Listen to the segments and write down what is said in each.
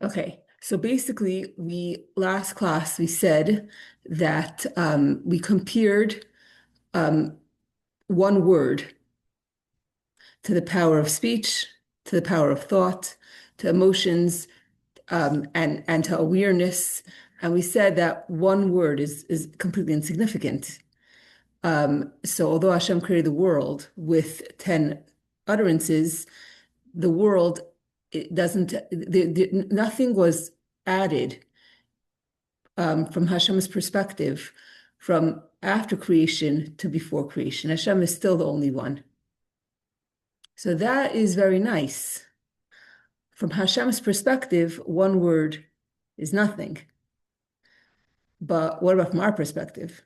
Okay, so basically, we last class we said that we compared um, one word to the power of speech, to the power of thought, to emotions, and to awareness. And we said that one word is completely insignificant. So although Hashem created the world with 10 utterances, the world it doesn't nothing was added from Hashem's perspective from after creation to before creation. Hashem is still the only one. So that is very nice. From Hashem's perspective, one word is nothing. But what about from our perspective?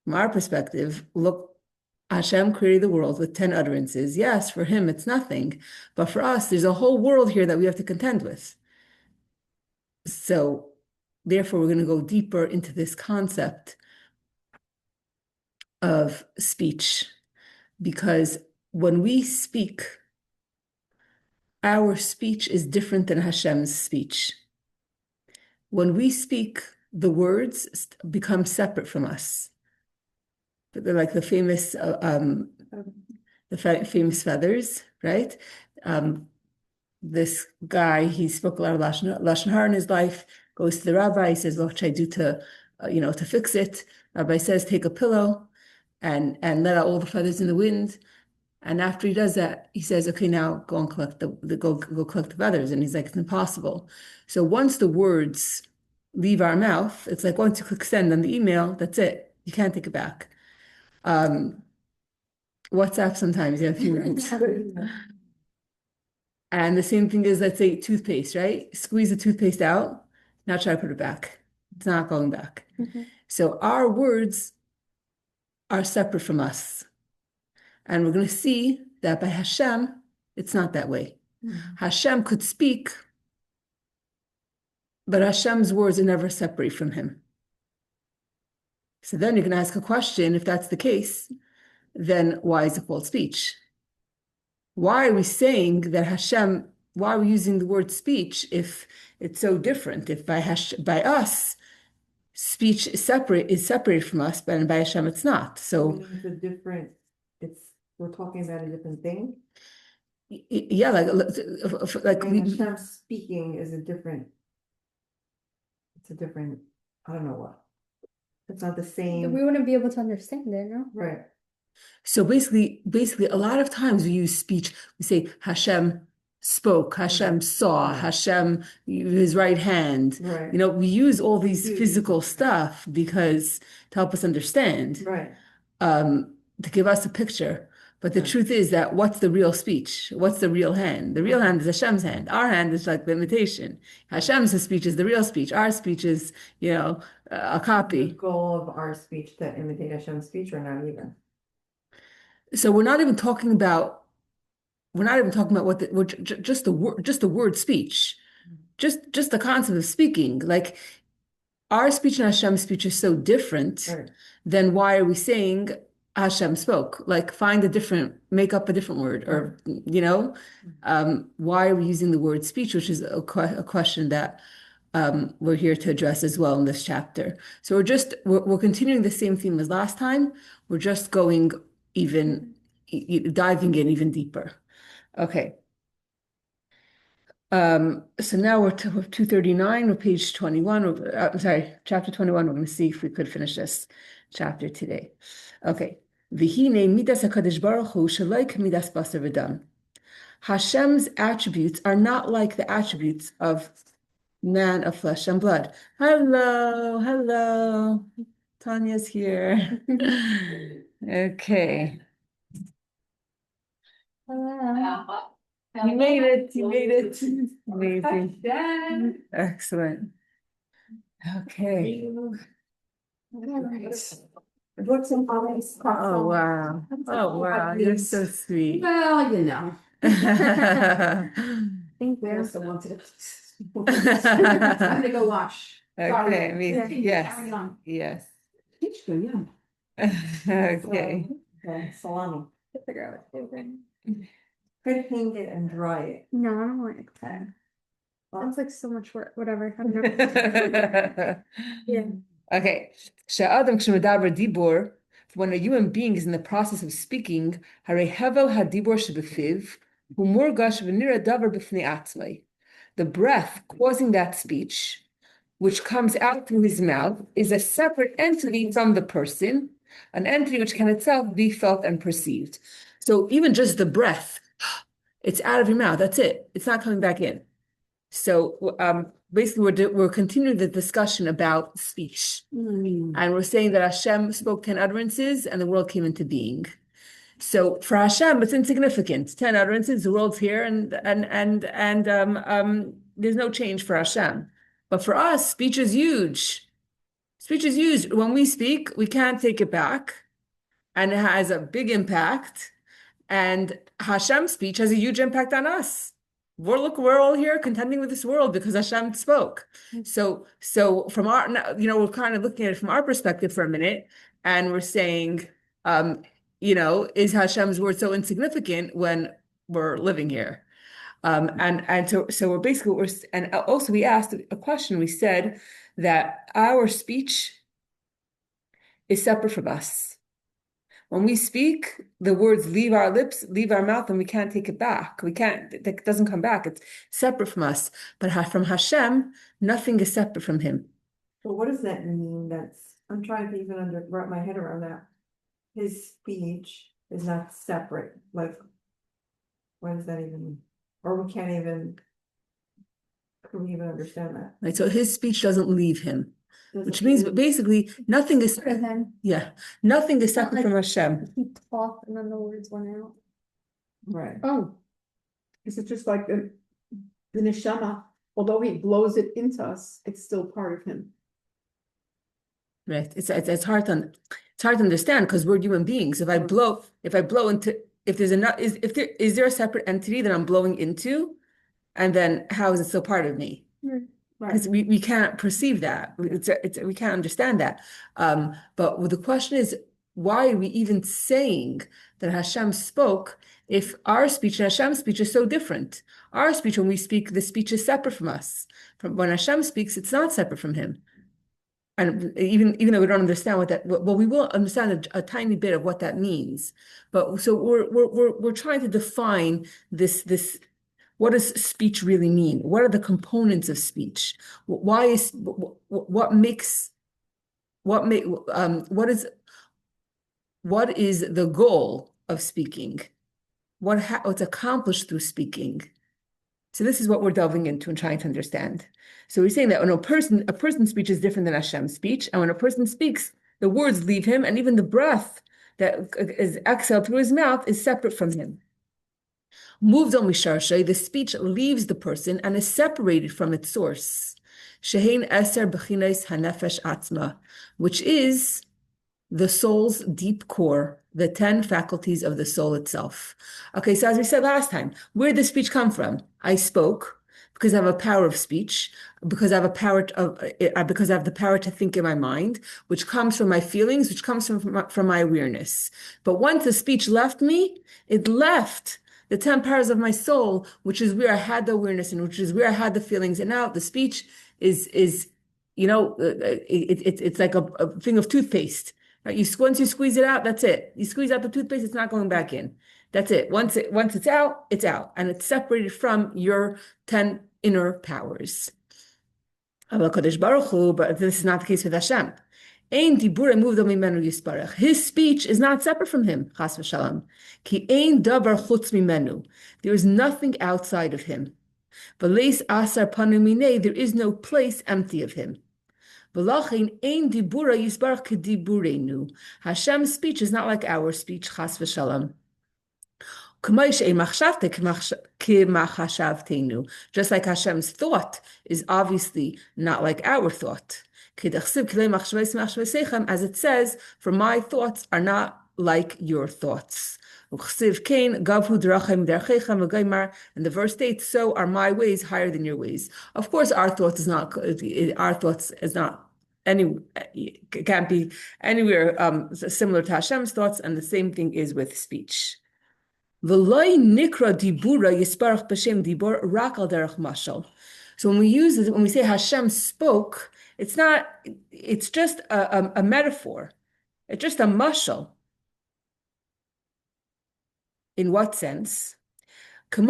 From our perspective, look, Hashem created the world with 10 utterances. Yes, for him, it's nothing. But for us, there's a whole world here that we have to contend with. So, therefore, we're going to go deeper into this concept of speech. Because when we speak, our speech is different than Hashem's speech. When we speak, the words become separate from us. They're like the famous feathers, right? This guy, he spoke a lot of Lashon Hara in his life, goes to the rabbi, he says, what should I do to fix it? Rabbi says, take a pillow and let out all the feathers in the wind. And after he does that, he says, okay, now go and collect go collect the feathers. And he's like, it's impossible. So once the words leave our mouth, it's like once you click send on the email, that's it. You can't take it back. WhatsApp sometimes you have a few minutes. And the same thing is, let's say, toothpaste, right? Squeeze the toothpaste out, now try to put it back. It's not going back. So our words are separate from us. And we're going to see that by Hashem, it's not that way. Hashem could speak, but Hashem's words are never separate from him. So then you can ask a question, if that's the case, then why is it called speech? Why are we saying that Hashem, why are we using the word speech if it's so different? If by us, speech is separated from us, but by Hashem it's not. So It's a different, we're talking about a different thing. Yeah, like Hashem speaking is it's a different, I don't know what. It's not the same. We wouldn't be able to understand it, no? Right. So basically, a lot of times we use speech. We say Hashem spoke, Hashem saw, Hashem his right hand. Right. We use all these physical stuff because to help us understand, Right. To give us a picture. But the truth is that what's the real speech? What's the real hand? The real hand is Hashem's hand. Our hand is like the imitation. Hashem's speech is the real speech. Our speech is, a copy. The goal of our speech to imitate Hashem's speech or not even. So we're not even talking about just the word speech, just the concept of speaking. Like our speech and Hashem's speech is so different. Right. Then why are we saying Hashem spoke? Like make up a different word, or why are we using the word speech, which is a question that we're here to address as well in this chapter. So we're continuing the same theme as last time. We're just going diving in even deeper. Okay. So now we're 239, we're page 21. I'm sorry, chapter 21. We're going to see if we could finish this chapter today. Okay. V'hine midas HaKadosh Baruch Hu shalaik midas basar v'dam. Hashem's attributes are not like the attributes of man of flesh and blood. Hello. Tanya's here. Okay. Hello. You made it. Amazing. Excellent. Okay. Books and always. Oh, wow. You're so sweet. Well, Thank There's you. the one to. I'm gonna go wash. Okay, me, yes, Carry on. yes. Yeah. Okay. Salami. Figure out what to do. Try to paint it and dry it. No, I don't want it. Sounds like so much work, whatever. I don't know. Yeah. Okay. She'adam k'shemadaber dibur, when a human being is in the process of speaking, harei hevel hadibur shebefiv, hu murgash v'nira davar b'fnei atzmai. The breath causing that speech, which comes out through his mouth, is a separate entity from the person, an entity which can itself be felt and perceived. So even just the breath, it's out of your mouth. That's it. It's not coming back in. So basically, we're continuing the discussion about speech, and we're saying that Hashem spoke 10 utterances, and the world came into being. So for Hashem, it's insignificant. 10 utterances, the world's here, and there's no change for Hashem. But for us, speech is huge. Speech is huge. When we speak, we can't take it back, and it has a big impact. And Hashem's speech has a huge impact on us. We're all here contending with this world because Hashem spoke. So from our, we're kind of looking at it from our perspective for a minute, and we're saying, is Hashem's word so insignificant when we're living here? So we're basically and also we asked a question. We said that our speech is separate from us. When we speak, the words leave our lips, leave our mouth, and we can't take it back. It doesn't come back. It's separate from us. But from Hashem, nothing is separate from him. But what does that mean? I'm trying to even wrap my head around that. His speech is not separate. Like, what does that even mean? Or can we even understand that? Right. So his speech doesn't leave him. Which means basically nothing is separate from Hashem. He talked and then the words went out. Right. Oh, is it just like the neshama, although he blows it into us, it's still part of him. Right. It's hard to understand because we're human beings. If I blow into, if there's enough, is there a separate entity that I'm blowing into, and then how is it still part of me? Because we can't perceive that. We can't understand that. But the question is, why are we even saying that Hashem spoke if our speech and Hashem's speech is so different? Our speech, when we speak, the speech is separate from us. When Hashem speaks, it's not separate from him. And even though we don't understand what that, well, we will understand a tiny bit of what that means. But so we're trying to define this. What does speech really mean? What are the components of speech? What is the goal of speaking? What's accomplished through speaking? So this is what we're delving into and trying to understand. So we're saying that when a person's speech is different than Hashem's speech, and when a person speaks, the words leave him, and even the breath that is exhaled through his mouth is separate from him. Moved on misharshay, the speech leaves the person and is separated from its source. Shehein eser b'chines hanefesh atzma, which is the soul's deep core, the 10 faculties of the soul itself. Okay, so as we said last time, where did the speech come from? I spoke because I have a power of speech, because I have the power to think in my mind, which comes from my feelings, which comes from my awareness. But once the speech left me, it left the 10 powers of my soul, which is where I had the awareness and which is where I had the feelings. And now the speech is it's like a thing of toothpaste. Right? Once you squeeze it out, that's it. You squeeze out the toothpaste, it's not going back in. That's it. Once it's out, it's out. And it's separated from your 10 inner powers. But this is not the case with Hashem. His speech is not separate from him. Chas v'shalom. Ki ein davar chutz mimenu. There is nothing outside of him. V'leis asar panu minei. There is no place empty of him. V'lachin ein dibura yisbarach kediburenu. Hashem's speech is not like our speech. Chas v'shalom. Just like Hashem's thought is obviously not like our thought. As it says, for my thoughts are not like your thoughts. And the verse states, so are my ways higher than your ways. Of course, our thoughts is not can't be anywhere similar to Hashem's thoughts, and the same thing is with speech. So So when we use it, when we say Hashem spoke, it's not, it's just a metaphor. It's just a mashal. In what sense? The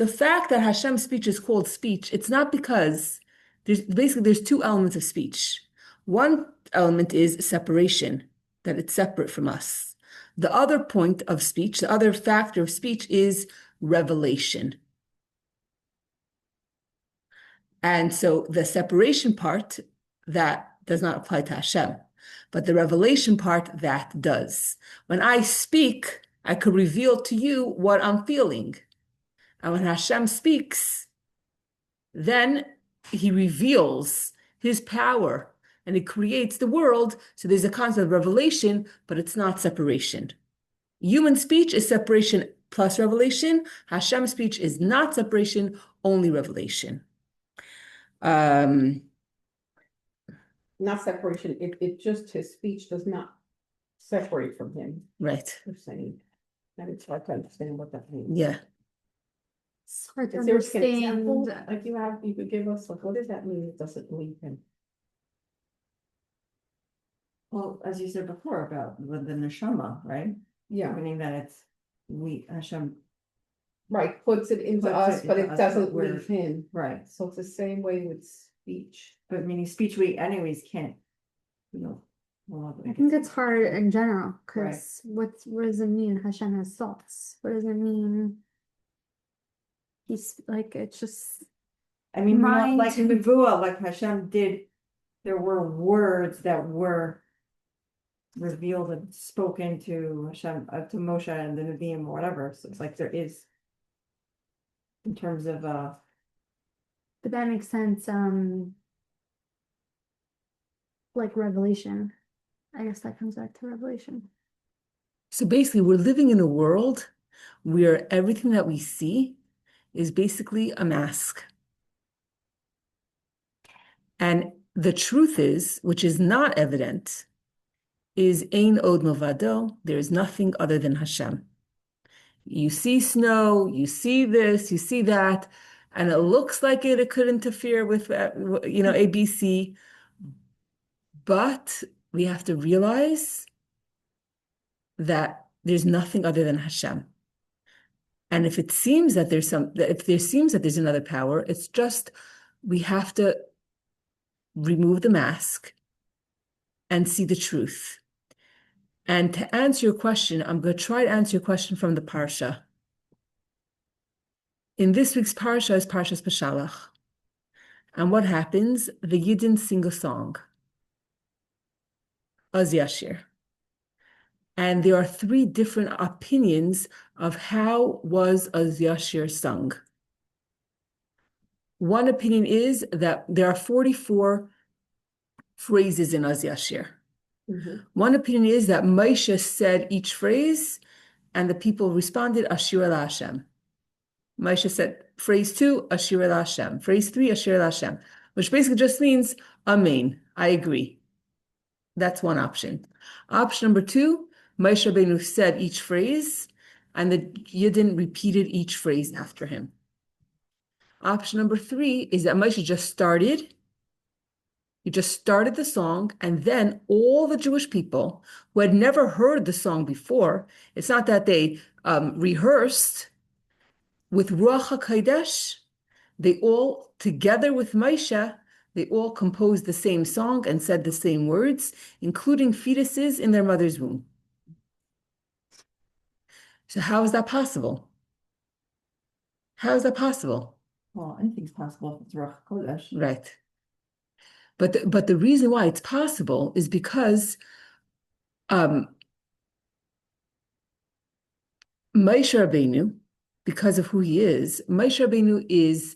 fact that Hashem's speech is called speech, it's not because there's two elements of speech. One element is separation, that it's separate from us. The other point of speech, the other factor of speech is revelation. And so the separation part, that does not apply to Hashem, but the revelation part, that does. When I speak, I could reveal to you what I'm feeling. And when Hashem speaks, then he reveals his power and he creates the world. So there's a concept of revelation, but it's not separation. Human speech is separation plus revelation. Hashem's speech is not separation, only revelation. Not separation, it just, his speech does not separate from him. Right. You're saying, and it's hard to understand what that means. Yeah. It's hard to Is there an example, understand. like you could give us, like, what does that mean, it doesn't leave him? Well, as you said before about the neshama, right? Yeah, Meaning that it's Hashem, right, puts it into Puts us, it but into it us, doesn't but we're- leave him. right? So it's the same way with speech. But meaning speech, we anyways can't, I think it's hard in general, Right. because what does it mean Hashem has thoughts? What does it mean? He's like, it's just, I mean, mind like to- Nevuah, like Hashem did, there were words that were revealed and spoken to Hashem, to Moshe and the Nevi'im or whatever, so it's like there is, in terms of, but that makes sense, like revelation. I guess that comes back to revelation. So basically, we're living in a world where everything that we see is basically a mask. And the truth is, which is not evident, is Ein Od Milvado, there is nothing other than Hashem. You see snow, you see this, you see that, and it looks like it could interfere with, ABC. But we have to realize that there's nothing other than Hashem. And if it seems that there's another power, it's just we have to remove the mask and see the truth. And to answer your question, I'm going to try to answer your question from the Parsha. In this week's Parsha is Parshas Peshalach. And what happens? The Yidden sing a song, Az Yashir. And there are three different opinions of how was Az Yashir sung. One opinion is that there are 44 phrases in Az Yashir. One opinion is that Moshe said each phrase, and the people responded, Ashir el Hashem. Moshe said, phrase 2, Ashir el Hashem. Phrase 3, Ashir el Hashem, which basically just means, Amen, I agree. That's one option. Option number 2, Moshe Rabbeinu said each phrase, and the Yidden repeated each phrase after him. Option number 3 is that Moshe just started. He just started the song, and then all the Jewish people who had never heard the song before, it's not that they rehearsed with Ruach HaKodesh, they all, together with Moshe, they all composed the same song and said the same words, including fetuses in their mother's womb. So how is that possible? How is that possible? well, anything's possible if it's Ruach Kodesh. Right. But the reason why it's possible is because Moshe Rabbeinu, because of who he is, Moshe Rabbeinu is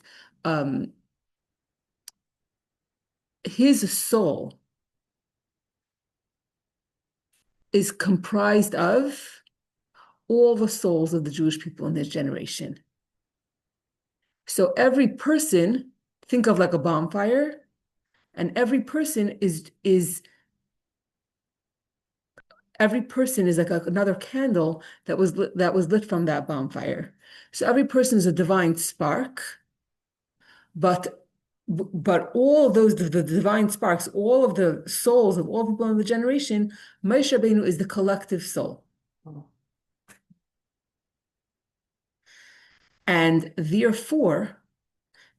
his soul is comprised of all the souls of the Jewish people in this generation. So every person, think of like a bonfire, and every person is every person is like another candle that was lit from that bonfire. So every person is a divine spark, but all those the divine sparks, all of the souls of all people in the generation, Moshe Rabbeinu is the collective soul. Oh. And therefore,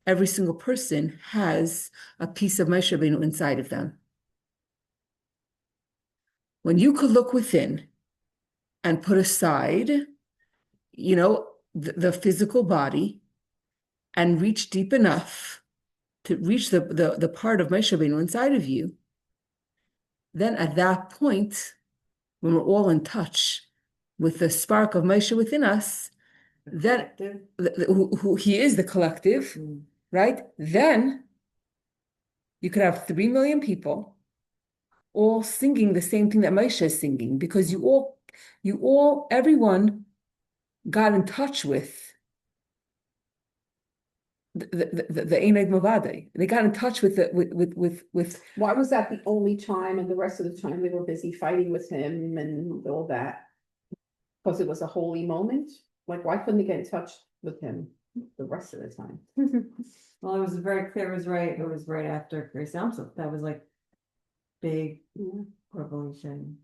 every single person has a piece of Moshe Rabbeinu inside of them. When you could look within and put aside, the physical body and reach deep enough to reach the part of Moshe Rabbeinu inside of you, then at that point, when we're all in touch with the spark of Moshe within us, then who he is the collective, right? Then you could have 3 million people all singing the same thing that Moshe is singing, because everyone got in touch with the Eined Mavadeh. They got in touch with Why was that the only time and the rest of the time they were busy fighting with him and all that? Because it was a holy moment? Like, why couldn't they get in touch with him the rest of the time? Well, it was very clear, it was right after Grace Amsel, that was like big revelation.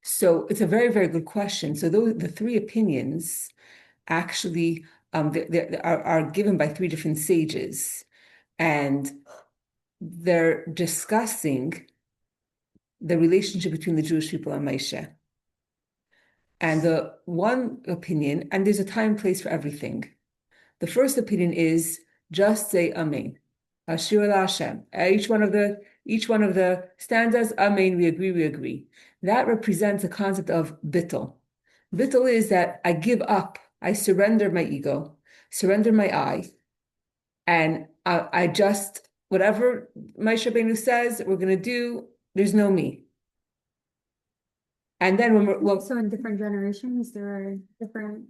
So it's a very, very good question. So the three opinions actually are given by three different sages, and they're discussing the relationship between the Jewish people and Moshe. And the one opinion, and there's a time and place for everything. The first opinion is just say Amen. Ashir Hashem. Each one of the stanzas, Amen, we agree. That represents a concept of bittul. Bittul is that I give up, I surrender my ego, surrender my I, and I just, whatever Moshe Rabbeinu says we're going to do, there's no me. And then So in different generations, there are different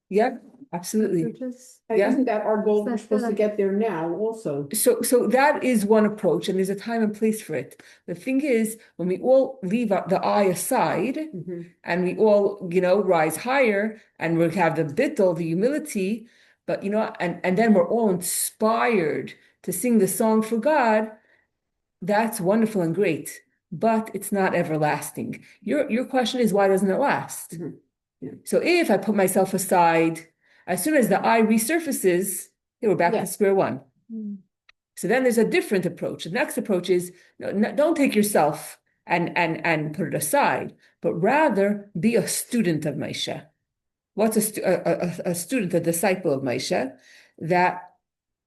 yeah, absolutely. approaches. And Yeah. isn't that our goal? We're That's supposed to the- get there now also. So that is one approach, and there's a time and place for it. The thing is, when we all leave the I aside, and we all, rise higher, and we have the bittul, the humility, but and then we're all inspired to sing the song for God, that's wonderful and great, but it's not everlasting. Your question is, why doesn't it last? Yeah. So if I put myself aside, as soon as the I resurfaces, we're back Yeah. to square one. Mm. So then there's a different approach. The next approach is don't take yourself and put it aside, but rather be a student of Moshe. What's a student, a disciple of Moshe? That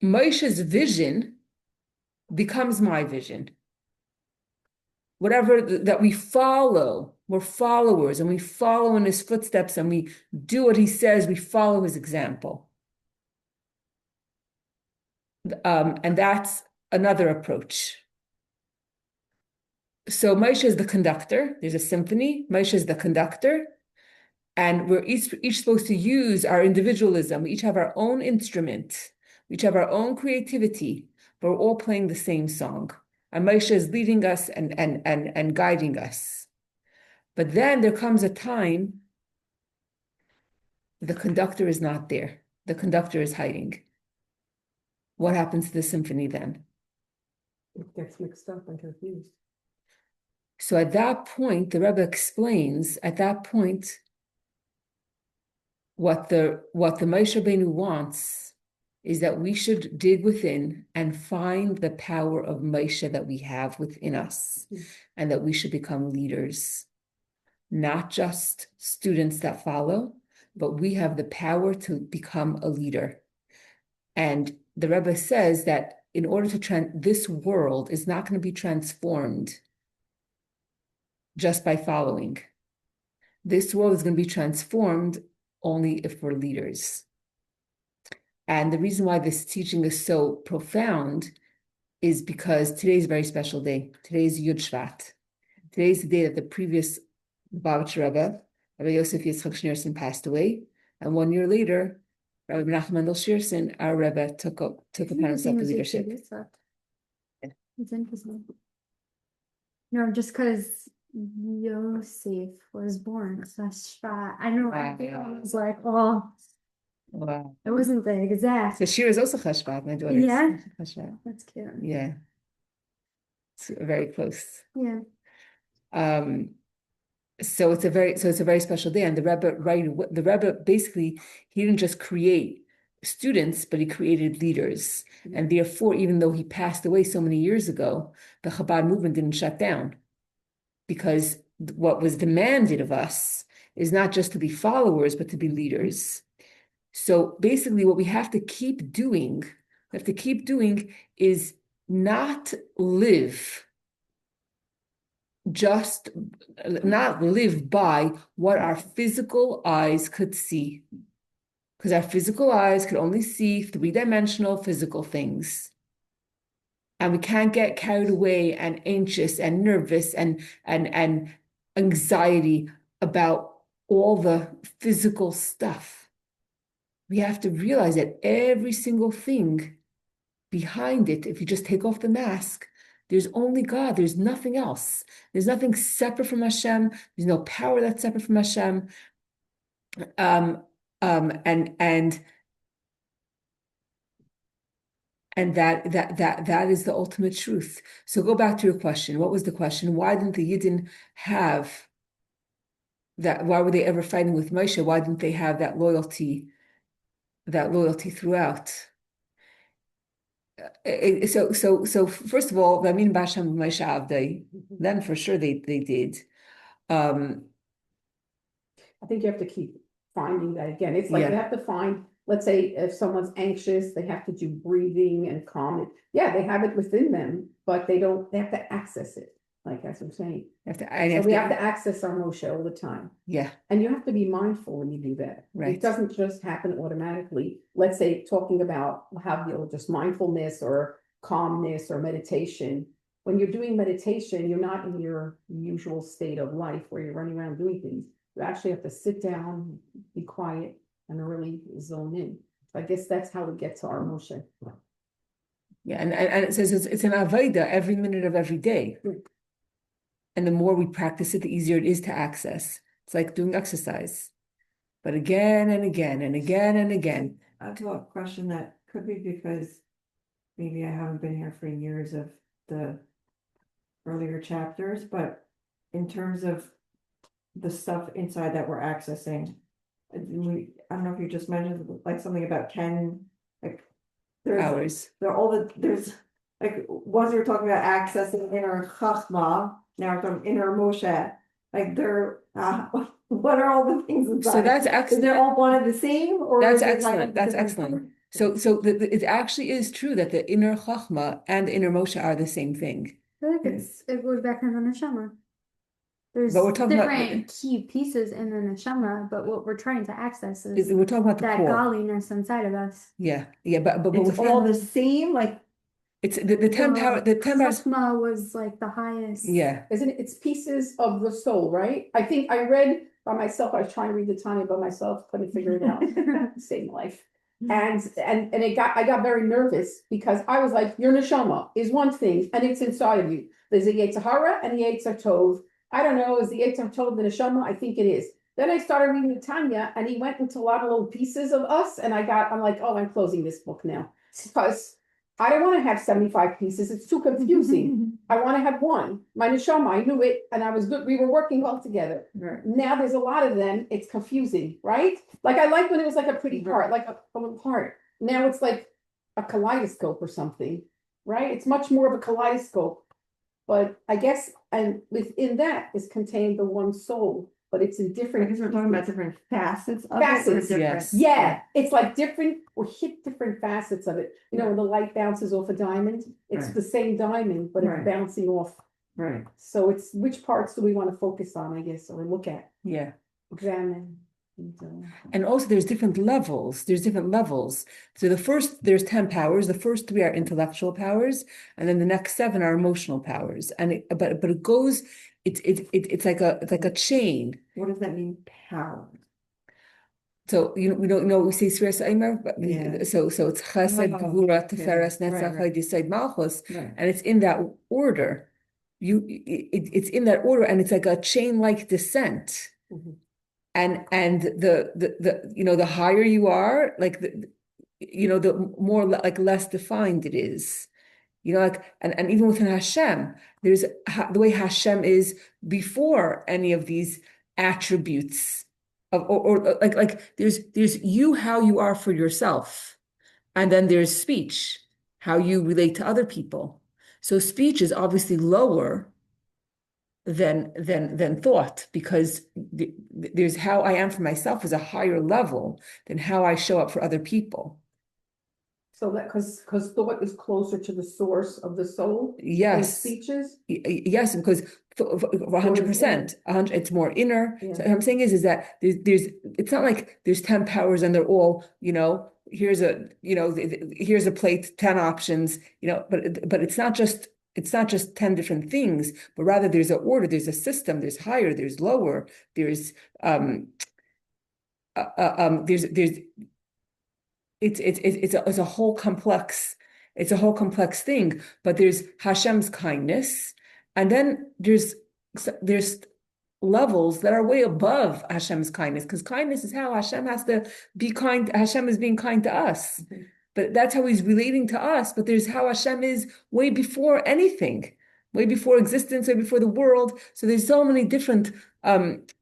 Moshe's vision becomes my vision. Whatever that we follow, we're followers, and we follow in his footsteps, and we do what he says, we follow his example. And that's another approach. So Moshe is the conductor. There's a symphony. Moshe is the conductor. And we're each supposed to use our individualism. We each have our own instrument. We each have our own creativity, but we're all playing the same song. And Moshe is leading us and guiding us. But then there comes a time the conductor is not there. The conductor is hiding. What happens to the symphony then? It gets mixed up and confused. So at that point, the Rebbe explains, at that point, what the Moshe Rabbeinu wants is that we should dig within and find the power of Moshe that we have within us, and that we should become leaders, not just students that follow, but we have the power to become a leader. And the Rebbe says that in order to this world is not going to be transformed just by following. This world is going to be transformed only if we're leaders. And the reason why this teaching is so profound is because today is a very special day. Today is Yud Shvat. Today is the day that the previous Lubavitcher Rebbe, Rabbi Yosef Yitzchak Schneerson, passed away. And 1 year later, Rabbi Menachem Mendel Shearson, our Rebbe, took upon himself the leadership. It's interesting. No, just because Yosef was born Cheshvat. I know I Wow. was like, oh, Wow. it wasn't the exact. So Shira is also Cheshvat, my daughter. Yeah. Cheshvat. That's cute. Yeah. It's very close. Yeah. Um, so it's a very special day. And the Rebbe, right, the Rebbe basically, he didn't just create students, but he created leaders. And therefore, even though he passed away so many years ago, the Chabad movement didn't shut down. Because what was demanded of us is not just to be followers, but to be leaders. So basically, what we have to keep doing, is not live just not live by what our physical eyes could see. Because our physical eyes could only see three-dimensional physical things. And we can't get carried away and anxious and nervous and anxiety about all the physical stuff. We have to realize that every single thing behind it, if you just take off the mask, there's only God. There's nothing else. There's nothing separate from Hashem. There's no power that's separate from Hashem. Um, and that is the ultimate truth. So go back to your question. What was the question? Why didn't the Yidden have that? Why were they ever fighting with Moshe? Why didn't they have that loyalty throughout? So first of all, I mean, Bashem Moshe Avdei, then for sure they did. I think you have to keep finding that again. It's like you Yeah. have to find, let's say, if someone's anxious, they have to do breathing and calm it. Yeah, they have it within them, but they have to access it. Like that's what I'm saying. So we have to access our Moshe all the time. Yeah. And you have to be mindful when you do that. Right. It doesn't just happen automatically. Let's say talking about how just mindfulness or calmness or meditation. When you're doing meditation, you're not in your usual state of life where you're running around doing things. You actually have to sit down, be quiet, and really zone in. So I guess that's how we get to our Moshe. Yeah, and it says it's an avodah every minute of every day. And the more we practice it, the easier it is to access. It's like doing exercise. But again and again and again and again. I have a question that could be because maybe I haven't been here for years of the earlier chapters, but in terms of the stuff inside that we're accessing, I don't know if you just mentioned like something about 10, like Hours. there's like once we were talking about accessing inner Chachma, now we're talking inner Moshe, like what are all the things inside? So that's Is excellent. they're all one and the same, or That's is it like excellent. That's different- excellent. So it actually is true that the inner Chachma and the inner Moshe are the same thing. I feel like it goes back in the neshama. There's But we're talking about- different key pieces in the neshama, but what we're trying to access is We're talking about the that core. godliness inside of us. Yeah, but It's with all the same, like it's the 10 power, the 10 powers. Chachma was like the highest. Yeah. Isn't it? It's pieces of the soul, right? I think I read by myself. I was trying to read the Tanya by myself, couldn't figure it out. Same life. And I got very nervous because I was like, your neshama is one thing and it's inside of you. There's a Yetzer Hara and a Yetzer Tov. I don't know, is the Yetzer Tov the neshama? I think it is. Then I started reading the Tanya and he went into a lot of little pieces of us and I'm like, oh, I'm closing this book now. Because I don't want to have 75 pieces. It's too confusing. I want to have one. My neshama, I knew it, and I was good. We were working well together. right. Now there's a lot of them. It's confusing, right? Like I like when it was like a pretty part, like a little part. Now it's like a kaleidoscope or something, right? It's much more of a kaleidoscope. But I guess, and within that is contained the one soul, but it's in different. Because we're talking about different facets of Facets, it. Or different, yes. Yeah, it's like different, or hit different facets of it. You know, when the light bounces off a diamond, it's Right. the same diamond, but it's Right. bouncing off. Right. So it's which parts do we want to focus on, I guess, or look at, Yeah. examine. And also there's different levels. So there's 10 powers. The first 3 are intellectual powers, and then the next 7 are emotional powers. And but it goes, it's like a chain. What does that mean, power? So we don't know we say Sfiras Eimer, but Yeah. so it's Chesed, Oh, Gvura, okay. Tiferes, Right, Netzach, right. Hod, Yesod, Malchus, Right. and it's in that order. it's in that order, and it's like a chain-like descent. Mhm. And the higher you are, like the more like less defined it is. Like, and even within Hashem, there's the way Hashem is before any of these attributes of, or like there's you, how you are for yourself, and then there's speech, how you relate to other people. So speech is obviously lower than thought, because there's how I am for myself is a higher level than how I show up for other people. So that, because thought is closer to the source of the soul than Yes. speeches. Yes, because 100%, 100, it's more inner. Yeah. So what I'm saying is that there's it's not like there's 10 powers and they're all, here's a plate, 10 options, but it's not just 10 different things, but rather there's an order, there's a system, there's higher, there's lower, there's there's it's a whole complex thing. But there's Hashem's kindness, and then there's levels that are way above Hashem's kindness, because kindness is how Hashem has to be kind. Hashem is being kind to us, but that's how he's relating to us. But there's how Hashem is way before anything, way before existence, way before the world. So there's so many different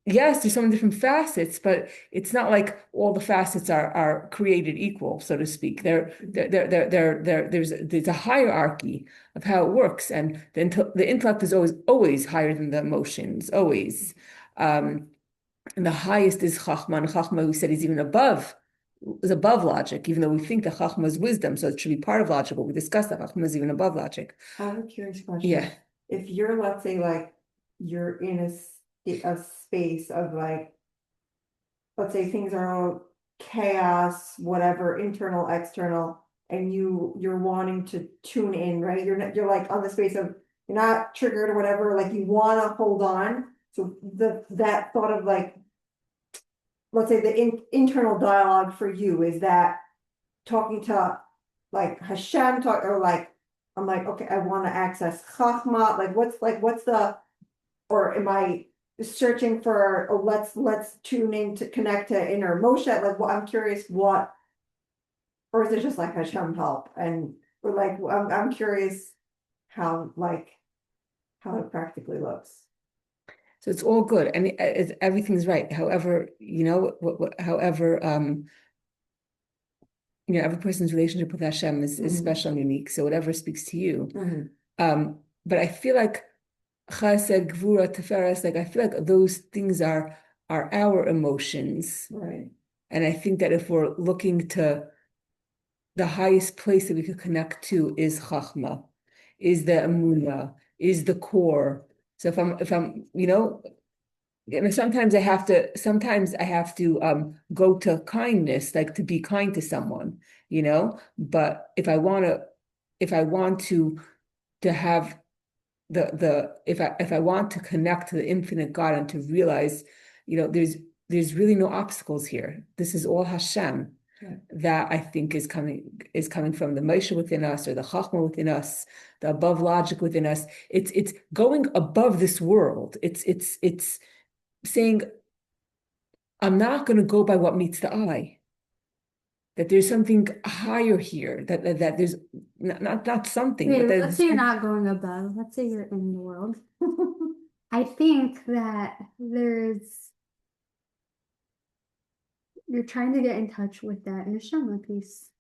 yes, there's so many different facets, but it's not like all the facets are created equal, so to speak. There's a hierarchy of how it works, and the intellect is always higher than the emotions, always. And the highest is Chachma, and Chachma, we said, is above logic, even though we think that Chachma is wisdom, so it should be part of logic, but we discussed that Chachma is even above logic. I have a curious question. Yeah. If you're, let's say, like, you're in a space of, like, let's say things are all chaos, whatever, internal, external, and you're wanting to tune in, right? You're like on the space of, you're not triggered or whatever, like you want to hold on. So that thought of, like, let's say the internal dialogue for you is that talking to, like, Hashem, or like, I'm like, okay, I want to access Chachma, what's the, or am I searching for, oh, let's tune in to connect to inner Moshe, like, I'm curious what, or is it just like Hashem help, and, or like, I'm curious how, like, how it practically looks. So it's all good, and everything's right. However, every person's relationship with Hashem is special and unique. So whatever speaks to you. But I feel like Chesed, Gvura, Tiferes, like I feel like those things are our emotions, Right. and I think that if we're looking to the highest place that we could connect to is Chachma, is the Emunah, is the core. So if I'm sometimes I have to go to kindness, like to be kind to someone, but if I want to have if I want to connect to the infinite God and to realize, there's really no obstacles here. This is all Hashem. Yeah. That I think is coming from the Moshe within us, or the Chachma within us, the above logic within us. It's going above this world. It's saying, I'm not going to go by what meets the eye. That there's something higher here. That there's not something. Wait, but let's say you're not going above. Let's say you're in the world. I think that you're trying to get in touch with that neshama piece.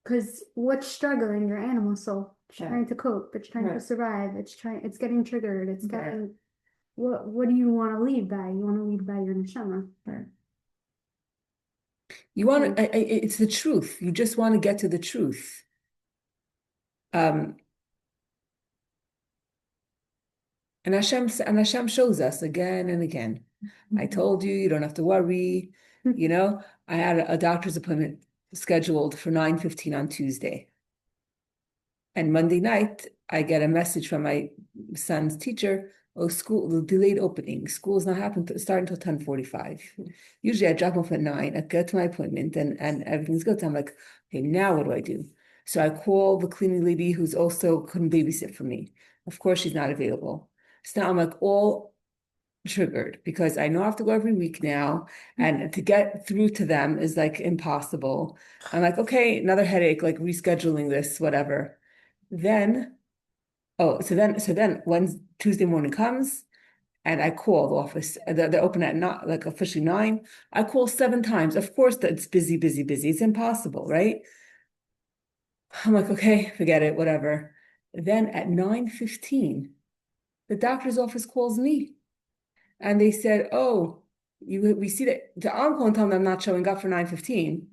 Because what's struggling? Your animal soul. It's trying to cope. It's trying to survive. It's getting triggered. It's getting, what do you want to lead by? You want to lead by your neshama. Right. You want to, it's the truth. You just want to get to the truth. And Hashem shows us again and again. I told you, you don't have to worry. I had a doctor's appointment scheduled for 9:15 on Tuesday. And Monday night, I get a message from my son's teacher, school, the delayed opening. School's not starting until 10:45. Usually I drop off at 9, I get to my appointment and everything's good. So I'm like, okay, now what do I do? So I call the cleaning lady who's also couldn't babysit for me. Of course she's not available. So now I'm like all triggered because I know I have to go every week now, and to get through to them is like impossible. I'm like, okay, another headache, like rescheduling this, whatever. Then, so then when Tuesday morning comes and I call the office, they're open at not like officially 9. I call 7 times. Of course that it's busy, busy, busy. It's impossible, right? I'm like, okay, forget it, whatever. Then at 9:15, the doctor's office calls me. And they said, oh, we see that I'm calling telling them I'm not showing up for 9:15.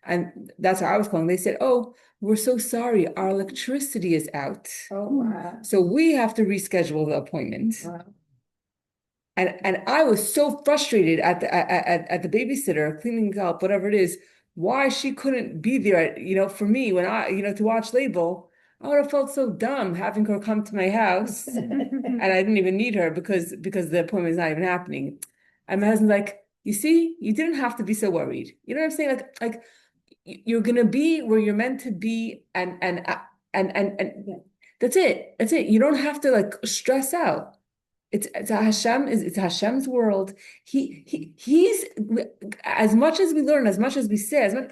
And that's how I was calling. They said, oh, we're so sorry, our electricity is out. Oh, wow. So we have to reschedule the appointment. Wow. And I was so frustrated at the babysitter, cleaning help, whatever it is, why she couldn't be there, for me when to watch Label. I would have felt so dumb having her come to my house. And I didn't even need her because the appointment is not even happening. And my husband's like, you see, you didn't have to be so worried. You know what I'm saying? Like you're gonna be where you're meant to be, and that's it. That's it. You don't have to like stress out. It's Hashem's world. He's as much as we learn, as much as we say,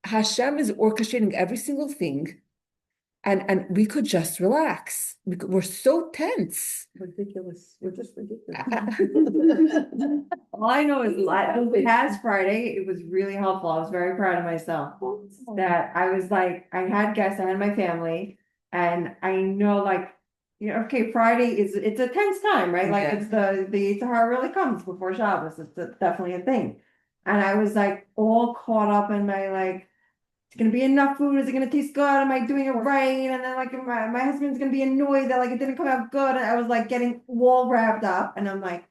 Hashem is orchestrating every single thing. And we could just relax. We're so tense. Ridiculous. We're just ridiculous. All I know is past Friday, it was really helpful. I was very proud of myself. That I was like, I had guests, I had my family, and I know like, okay, Friday it's a tense time, right? Like Yeah. it's the Sahara really comes before Shabbos. Definitely a thing. And I was like all caught up in my like, it's gonna be enough food, is it gonna taste good? Am I doing it right? And then like my husband's gonna be annoyed that like it didn't come out good. And I was like getting all wrapped up, and I'm like,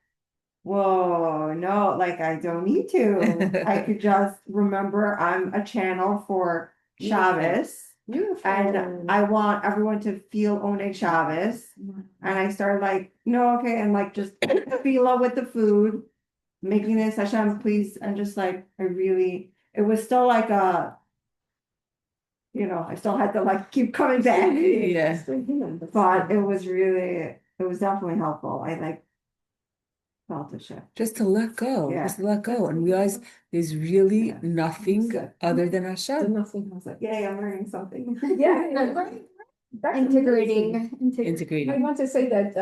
whoa, no, like I don't need to. I could just remember I'm a channel for Shabbos. Beautiful. And I want everyone to feel Oneg Shabbos. And I started like, no, okay, and like just feel with the food, making this Hashem, please, and just like it was still like I still had to like keep coming back. Yeah. But it was definitely helpful. I like felt the shift. Just to let go, Yeah. just to let go and realize there's really Yeah. nothing other than Hashem. Nothing. I was like, yay, I'm learning something. Yeah, right. That's amazing. I Integrating. want to say that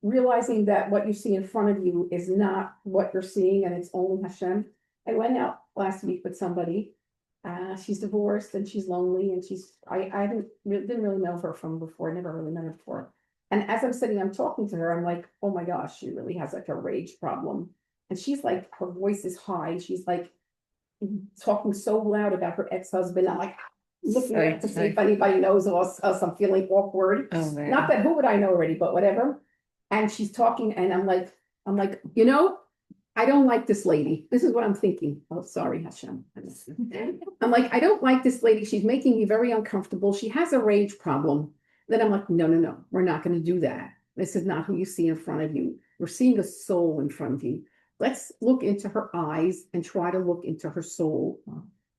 realizing that what you see in front of you is not what you're seeing and it's only Hashem. I went out last week with somebody. She's divorced and she's lonely and I didn't really know her from before, never really met her before. And as I'm talking to her, I'm like, oh my gosh, she really has like a rage problem. And she's like, her voice is high. She's like talking so loud about her ex-husband. I'm like, looking at to see if anybody knows us. I'm feeling awkward. Oh man. Not that who would I know already, but whatever. And she's talking, and I'm like, I don't like this lady. This is what I'm thinking. Oh, sorry, Hashem. I'm like, I don't like this lady. She's making me very uncomfortable. She has a rage problem. Then I'm like, no, we're not going to do that. This is not who you see in front of you. We're seeing a soul in front of you. Let's look into her eyes and try to look into her soul.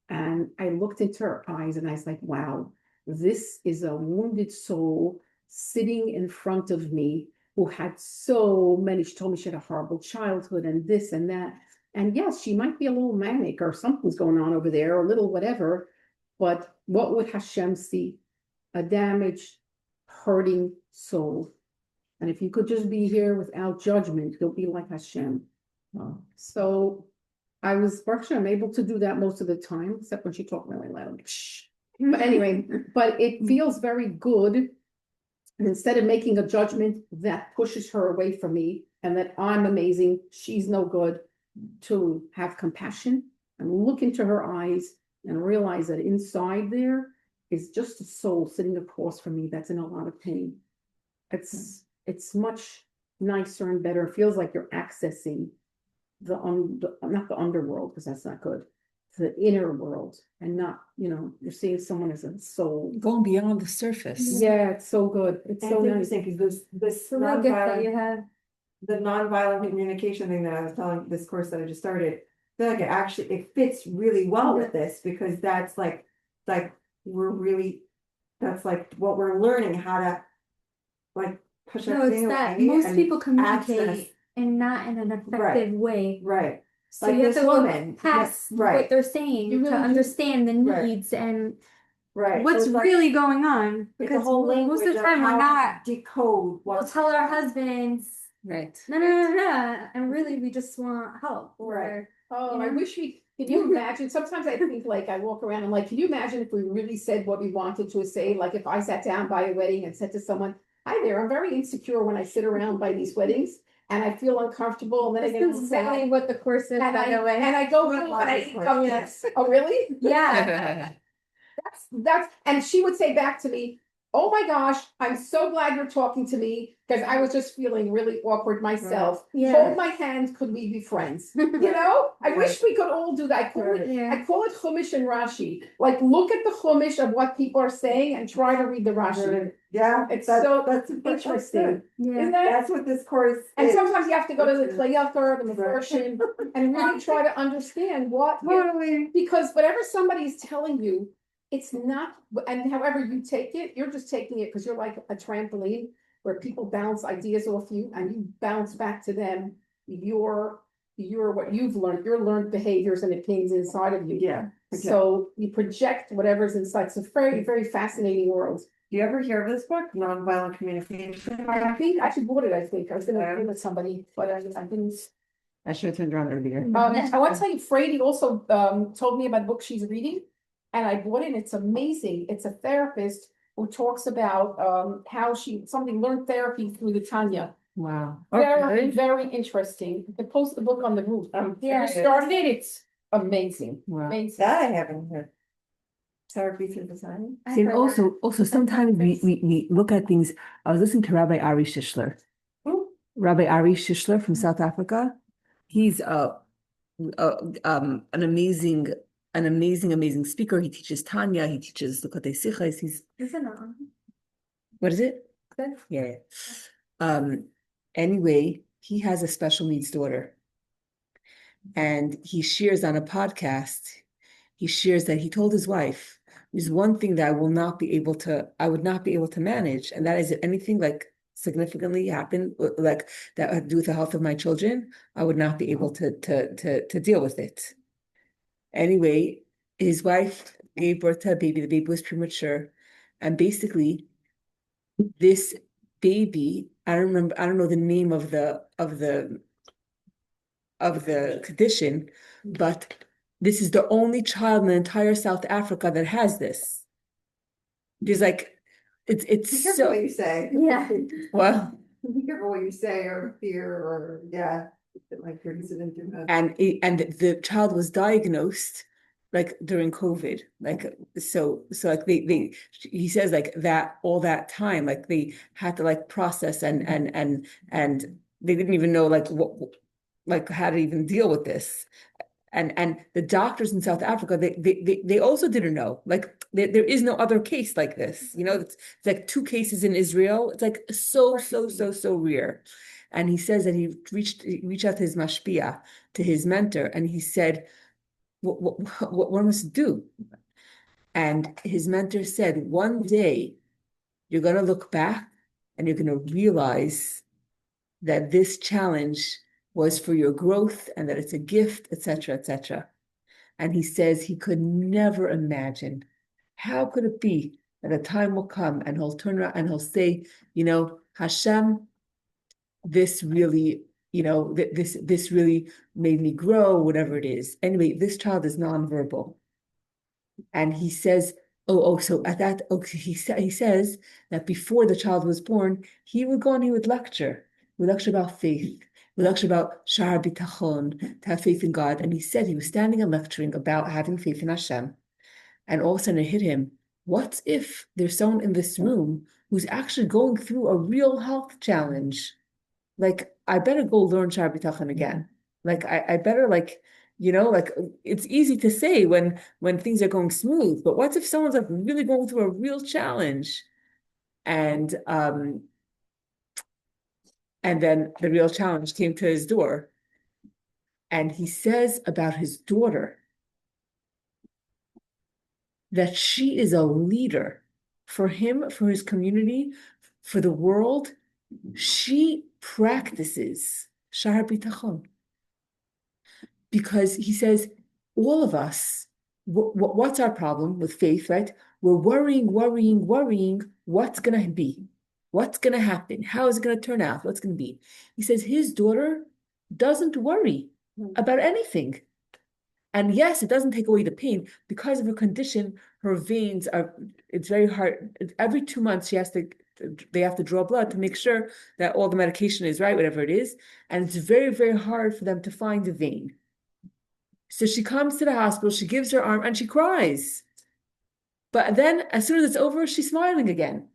And I looked into her eyes and I was like, wow, this is a wounded soul sitting in front of me who had so many. She told me she had a horrible childhood and this and that. And yes, she might be a little manic or something's going on over there, or a little whatever. But what would Hashem see? A damaged, hurting soul. And if you could just be here without judgment, you'll be like Hashem. So I was fortunate, I'm able to do that most of the time, except when she talked really loud. But anyway, but it feels very good. And instead of making a judgment that pushes her away from me and that I'm amazing, she's no good, to have compassion and look into her eyes and realize that inside there is just a soul sitting across from me that's in a lot of pain. It's much nicer and better. It feels like you're accessing not the underworld, because that's not good, the inner world, and not, you're seeing someone as a soul. Going beyond the surface. Yeah, it's so good. It's so nice. Because this The real gift that you nonviolent, have. the nonviolent communication thing that I was telling, this course that I just started, I feel like it fits really well with this, because that's like that's like what we're learning, how to like push No, it's everything that away most and people access. communicate and not in an effective way. Right, So like you have this to look woman, past right. what they're saying You to really do. understand the Right. needs and right. So what's it's like- really going on. it's a Because whole most of language the time how we're to not, decode we'll what. tell our husbands, Right. no, and really we just want help. Or, Oh, You I know? wish can you imagine, sometimes I think like, I walk around, I'm like, can you imagine if we really said what we wanted to say? Like if I sat down by a wedding and said to someone, hi there, I'm very insecure when I sit around by these weddings and I feel uncomfortable and then I this get is exactly sad. what the course is, And by the way. I go Good home luck and I with eat it. cupcakes. Oh, really? Yeah. That's, and she would say back to me, oh my gosh, I'm so glad you're talking to me, because I was just feeling really awkward myself. Yeah. Hold my hand, could we be friends? You know, I wish we could all do that. Yeah. I call it Chumash and Rashi. Like, look at the Chumash of what people are saying and try to read the Rashi. Yeah, It's that's, so that's interesting. good. Yeah. Isn't that? That's what this course And is. sometimes you have to go to the Kleyakar, the Mefarshim, and really try to understand what, Totally. because whatever somebody's telling you, it's not, and however you take it, you're just taking it because you're like a trampoline where people bounce ideas off you and you bounce back to them your what you've learned, your learned behaviors and opinions inside of you. Yeah. So you project whatever's inside. It's a very, very fascinating world. Do you ever hear of this book, Nonviolent Communication? I think I should bought it, I think. I was gonna give it to somebody, but I didn't. I should have turned around earlier. I want to tell you, Frady also told me about a book she's reading, and I bought it. It's amazing. It's a therapist who talks about how she learned therapy through the Tanya. Wow. Very, Okay. very interesting. They post the book on the roof. Yeah. If you started it, it's amazing. Wow. Amazing. That I haven't heard. Therapy through design. I've See, and heard also sometimes we look at things. I was listening to Rabbi Ari Shishler. Who? Rabbi Ari Shishler from South Africa. He's an amazing speaker. He teaches Tanya, he teaches Likkutei Sichos. Isn't it on? What is it? Good. Yeah. Anyway, he has a special needs daughter. And he shares on a podcast, he shares that he told his wife, there's one thing that I would not be able to manage, and that is if anything like significantly happened, like that had to do with the health of my children, I would not be able to deal with it. Anyway, his wife gave birth to a baby. The baby was premature, and basically, this baby, I don't know the name of the condition, but this is the only child in the entire South Africa that has this. There's like, Be it's careful what so, you say. Yeah. well, Be careful what you say or fear or, yeah, it might produce it into a. and the child was diagnosed like during COVID, like so like he says like that all that time, like they had to like process and they didn't even know like what like how to even deal with this. And the doctors in South Africa, they also didn't know. Like there is no other case like this. You know, it's like 2 cases in Israel. It's like so rare. And he says that he reached out to his mashpia, to his mentor, and he said, what must I do? And his mentor said, one day you're gonna look back and you're gonna realize that this challenge was for your growth and that it's a gift, etc., etc. And he says he could never imagine how could it be that a time will come and he'll turn around and he'll say, you know, Hashem, this really, you know, this really made me grow, whatever it is. Anyway, this child is nonverbal. And he says, so at that, okay, he says that before the child was born, he would go and he would lecture. He would lecture about faith. We lecture about Shar Bitachon, to have faith in God. And he said he was standing and lecturing about having faith in Hashem. And all of a sudden it hit him. What if there's someone in this room who's actually going through a real health challenge? Like, I better go learn Shar Bitachon again. Like, I better like, you know, like it's easy to say when things are going smooth, but what if someone's like really going through a real challenge? And then the real challenge came to his door. And he says about his daughter that she is a leader for him, for his community, for the world, she practices Shahar Bitachon. Because he says, all of us, what's our problem with faith, right? We're worrying, what's going to be? What's going to happen? How is it going to turn out? What's going to be? He says his daughter doesn't worry about anything. And yes, it doesn't take away the pain. Because of her condition, her veins are, it's very hard. Every 2 months, they have to draw blood to make sure that all the medication is right, whatever it is. And it's very, very hard for them to find the vein. So she comes to the hospital, she gives her arm and she cries. But then as soon as it's over, she's smiling again.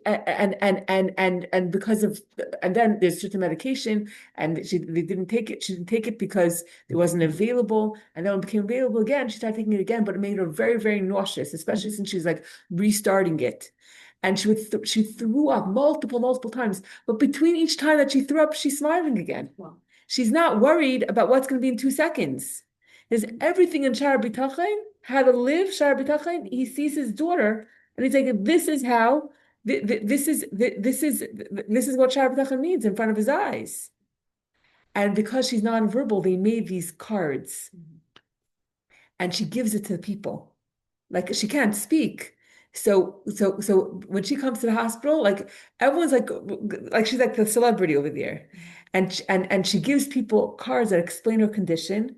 And because of, and then there's certain medication and they didn't take it. She didn't take it because it wasn't available. And then when it became available again, she started taking it again, but it made her very, very nauseous, especially since she's like restarting it. And she threw up multiple times. But between each time that she threw up, she's smiling again. Wow. She's not worried about what's going to be in 2 seconds. There's everything in Sha'ar B'tachon, how to live Sha'ar B'tachon. He sees his daughter, and he's like, "This is how. This is what Sha'ar B'tachon means in front of his eyes." And because she's nonverbal, they made these cards, and she gives it to the people. Like she can't speak. So when she comes to the hospital, like everyone's like she's like the celebrity over there. And she gives people cards that explain her condition.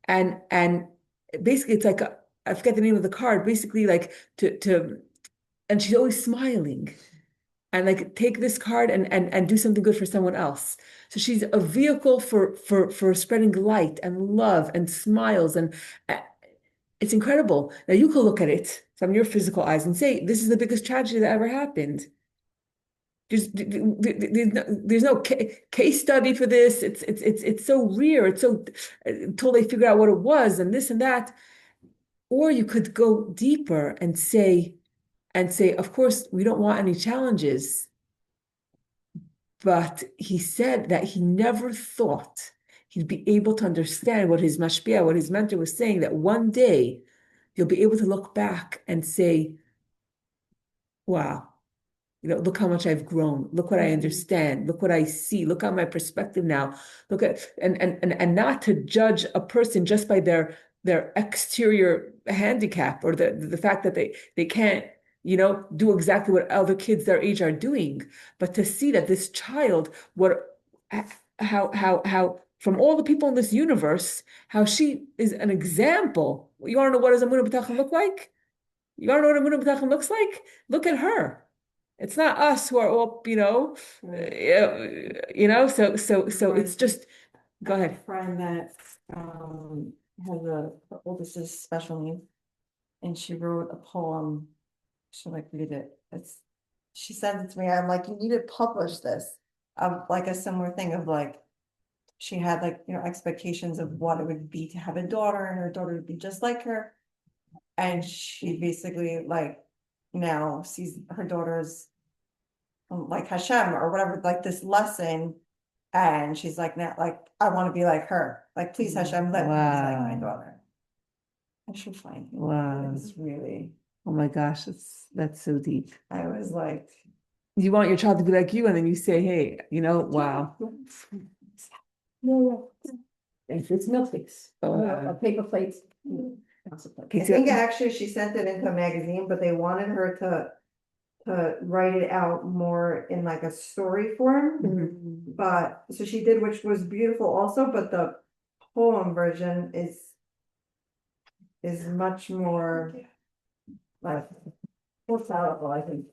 And basically it's like I forget the name of the card, basically like to and she's always smiling. And like take this card and do something good for someone else. So she's a vehicle for spreading light and love and smiles and it's incredible. Now you could look at it from your physical eyes and say, this is the biggest tragedy that ever happened. There's no case study for this. It's so rare. It's so until they figure out what it was and this and that. Or you could go deeper and say, of course, we don't want any challenges. But he said that he never thought he'd be able to understand what his mashpia, what his mentor was saying, that one day you'll be able to look back and say, wow, look how much I've grown. Look what I understand. Look what I see. Look at my perspective now. Look at and not to judge a person just by their exterior handicap or the fact that they can't, do exactly what other kids their age are doing, but to see that this child, how from all the people in this universe, how she is an example. You want to know what does Amunah B'tachon look like? You want to know what Amunah B'tachon looks like? Look at her. It's not us who are all, so it's just, go ahead. A friend that has her oldest is special needs, and she wrote a poem. She'll like read it. She sent it to me. I'm like, you need to publish this. Of like a similar thing of like, she had like, expectations of what it would be to have a daughter, and her daughter would be just like her. And she basically like now sees her daughter's like Hashem or whatever, like this lesson. And she's like, now, like, I want to be like her. Like, please, Hashem, let me be like my daughter. I should find him. Wow. It's really, Oh my gosh, that's so deep. I was like, You want your child to be like you, and then you say, hey, wow. Yeah. It's milkshakes, paper plates. I think actually she sent it into a magazine, but they wanted her to write it out more in like a story form. But so she did, which was beautiful also, but the poem version is much more like more powerful, I think.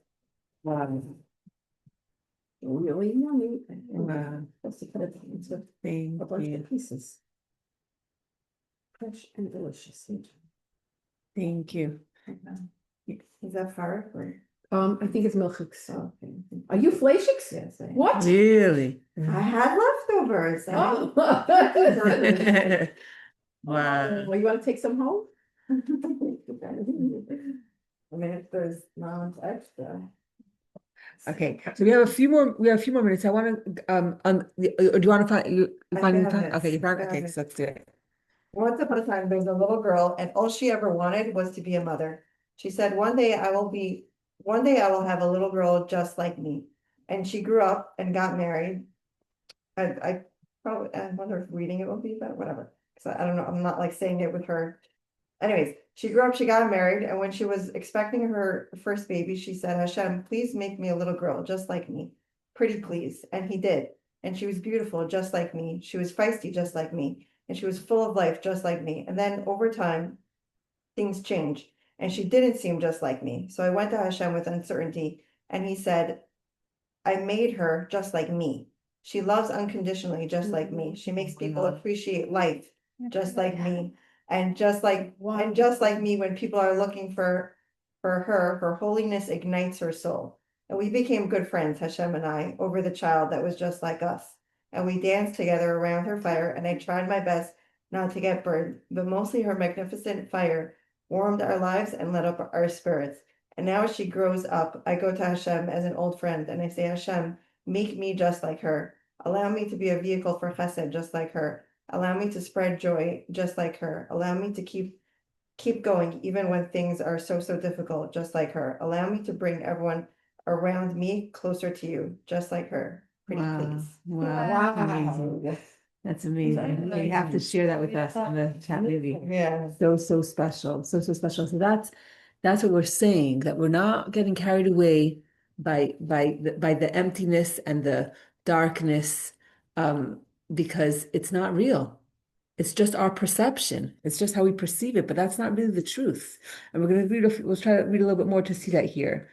Really yummy. Wow. Just to put it into Thank a bunch you. of pieces. Fresh and delicious. Thank you. Is that far? I think it's milkshakes. Oh, okay. Are you flakes? Yes. What? Really? I had leftovers. Oh. Wow. Well, you want to take some home? I mean, if there's not extra. Okay, so we have a few more minutes. I want to do you want to find I found okay, you this. found I found okay, this. so let's do it. Once upon a time, there was a little girl, and all she ever wanted was to be a mother. She said, one day I will be one day I will have a little girl just like me. And she grew up and got married. I probably, I wonder if reading it will be better, whatever. So I don't know, I'm not like saying it with her. Anyways, she grew up, she got married, and when she was expecting her first baby, she said, Hashem, please make me a little girl just like me. Pretty please. And he did. And she was beautiful just like me. She was feisty just like me. And she was full of life just like me. And then over time, things changed. And she didn't seem just like me. So I went to Hashem with uncertainty, and he said, I made her just like me. She loves unconditionally, just like me. She makes people appreciate life, just like me. And just like me, when people are looking for her holiness ignites her soul. And we became good friends, Hashem and I, over the child that was just like us. And we danced together around her fire, and I tried my best not to get burned, but mostly her magnificent fire warmed our lives and lit up our spirits. And now as she grows up, I go to Hashem as an old friend and I say, Hashem, make me just like her. Allow me to be a vehicle for chesed just like her. Allow me to spread joy just like her. Allow me to keep going even when things are so difficult just like her. Allow me to bring everyone around me closer to you just like her. Pretty please. Wow. Amazing. That's amazing. You have to share that with us on the chat maybe. Yeah. So special. So special. So that's what we're saying, that we're not getting carried away by the emptiness and the darkness, because it's not real. It's just our perception. It's just how we perceive it, but that's not really the truth. And we're going to read, let's try to read a little bit more to see that here.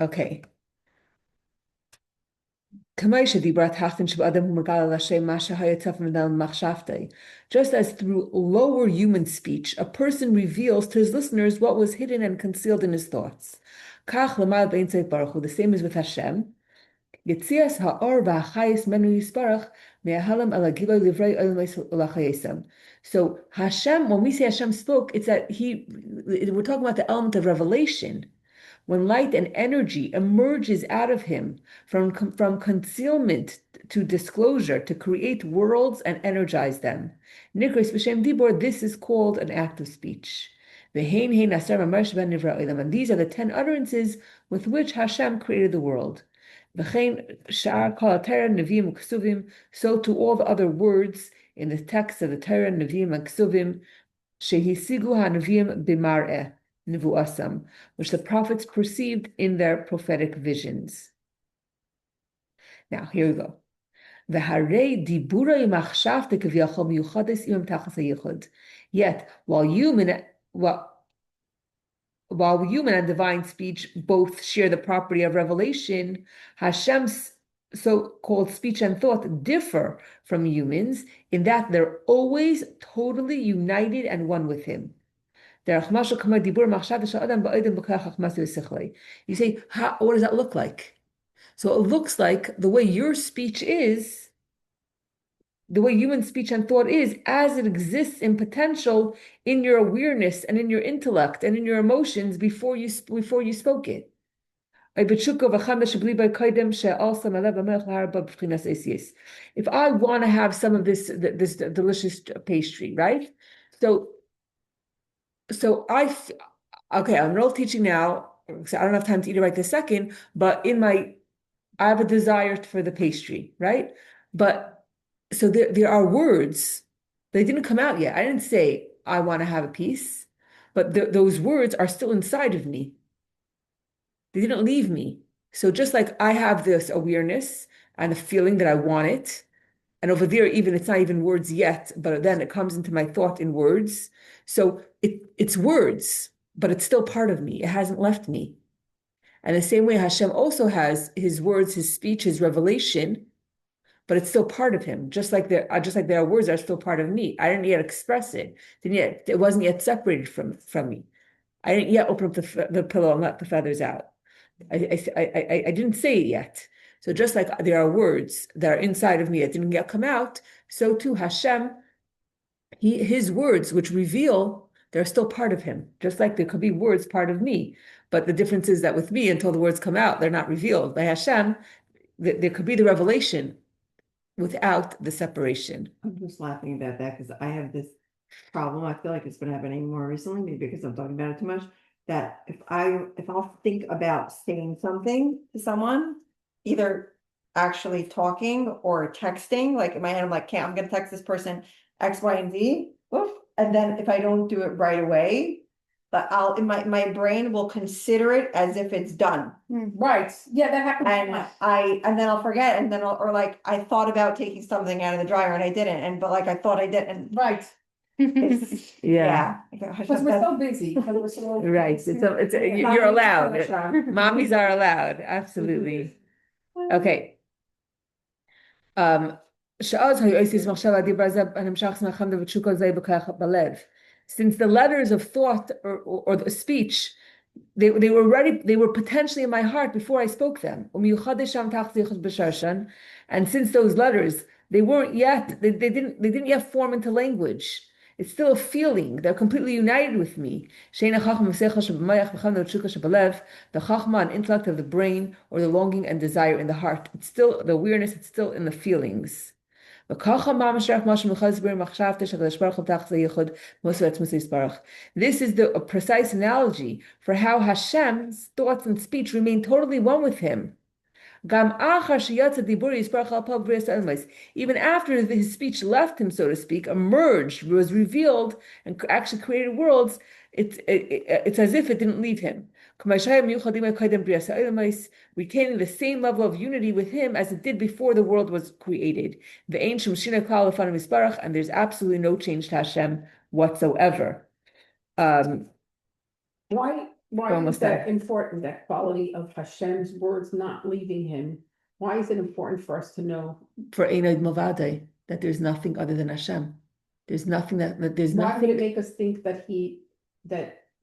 Okay. Just as through lower human speech, a person reveals to his listeners what was hidden and concealed in his thoughts. The same is with Hashem. So Hashem, when we say Hashem spoke, it's that we're talking about the element of revelation. When light and energy emerges out of him from concealment to disclosure to create worlds and energize them. Nikris b'shem dibor, this is called an act of speech. And these are the 10 utterances with which Hashem created the world. So to all the other words in the text of the Torah, Nevi'im, and Ksuvim, Shehisigu HaNevi'im b'mar'eh, Nevu'asam, which the prophets perceived in their prophetic visions. Now, here we go. Yet, while human and divine speech both share the property of revelation, Hashem's so-called speech and thought differ from humans in that they're always totally united and one with him. You say, what does that look like? So it looks like the way your speech is, the way human speech and thought is, as it exists in potential in your awareness and in your intellect and in your emotions before you spoke it. If I want to have some of this delicious pastry, right? So okay, I'm enrolled teaching now, so I don't have time to eat it right this second, but I have a desire for the pastry, right? But so there are words, they didn't come out yet. I didn't say I want to have a piece, but those words are still inside of me. They didn't leave me. So just like I have this awareness and a feeling that I want it, and over there, it's not even words yet, but then it comes into my thought in words. So it's words, but it's still part of me. It hasn't left me. And the same way Hashem also has his words, his speech, his revelation, but it's still part of him. Just like there are words that are still part of me. I didn't yet express it. It wasn't yet separated from me. I didn't yet open up the pillow and let the feathers out. I didn't say it yet. So just like there are words that are inside of me that didn't yet come out, so too Hashem, his words which reveal, they're still part of him. Just like there could be words part of me, but the difference is that with me, until the words come out, they're not revealed. By Hashem, there could be the revelation without the separation. I'm just laughing about that because I have this problem. I feel like it's been happening more recently, maybe because I'm talking about it too much. that if I'll think about saying something to someone, either actually talking or texting, like in my head, I'm like, okay, I'm gonna text this person X, Y, and Z. Woof. And then if I don't do it right away, but in my brain will consider it as if it's done. Right, yeah, that happens. And then I'll forget, and then or like I thought about taking something out of the dryer and I didn't, but like I thought I did, and Right, Yeah. because we're so busy. 'Cause we're so- Right. You're allowed. Mommies are allowed. Absolutely. Okay. שאז היו עושים מחשבה דיבר זה הנמשך זמנכם ותשוקה זה בכך בלב. Since the letters of thought or the speech, they were ready, they were potentially in my heart before I spoke them. And since those letters, they weren't yet, they didn't yet form into language. It's still a feeling. They're completely united with me. The chachma and intellect of the brain, or the longing and desire in the heart. It's still the awareness, it's still in the feelings. This is the precise analogy for how Hashem's thoughts and speech remain totally one with him. Even after his speech left him, so to speak, emerged, was revealed, and actually created worlds, it's as if it didn't leave him. Retaining the same level of unity with him as it did before the world was created. And there's absolutely no change to Hashem whatsoever. Why Almost is that there. important, that quality of Hashem's words not leaving him? Why is it important for us to know? For Einoid Movade, that there's nothing other than Hashem. There's nothing that there's Why would it nothing. make us think that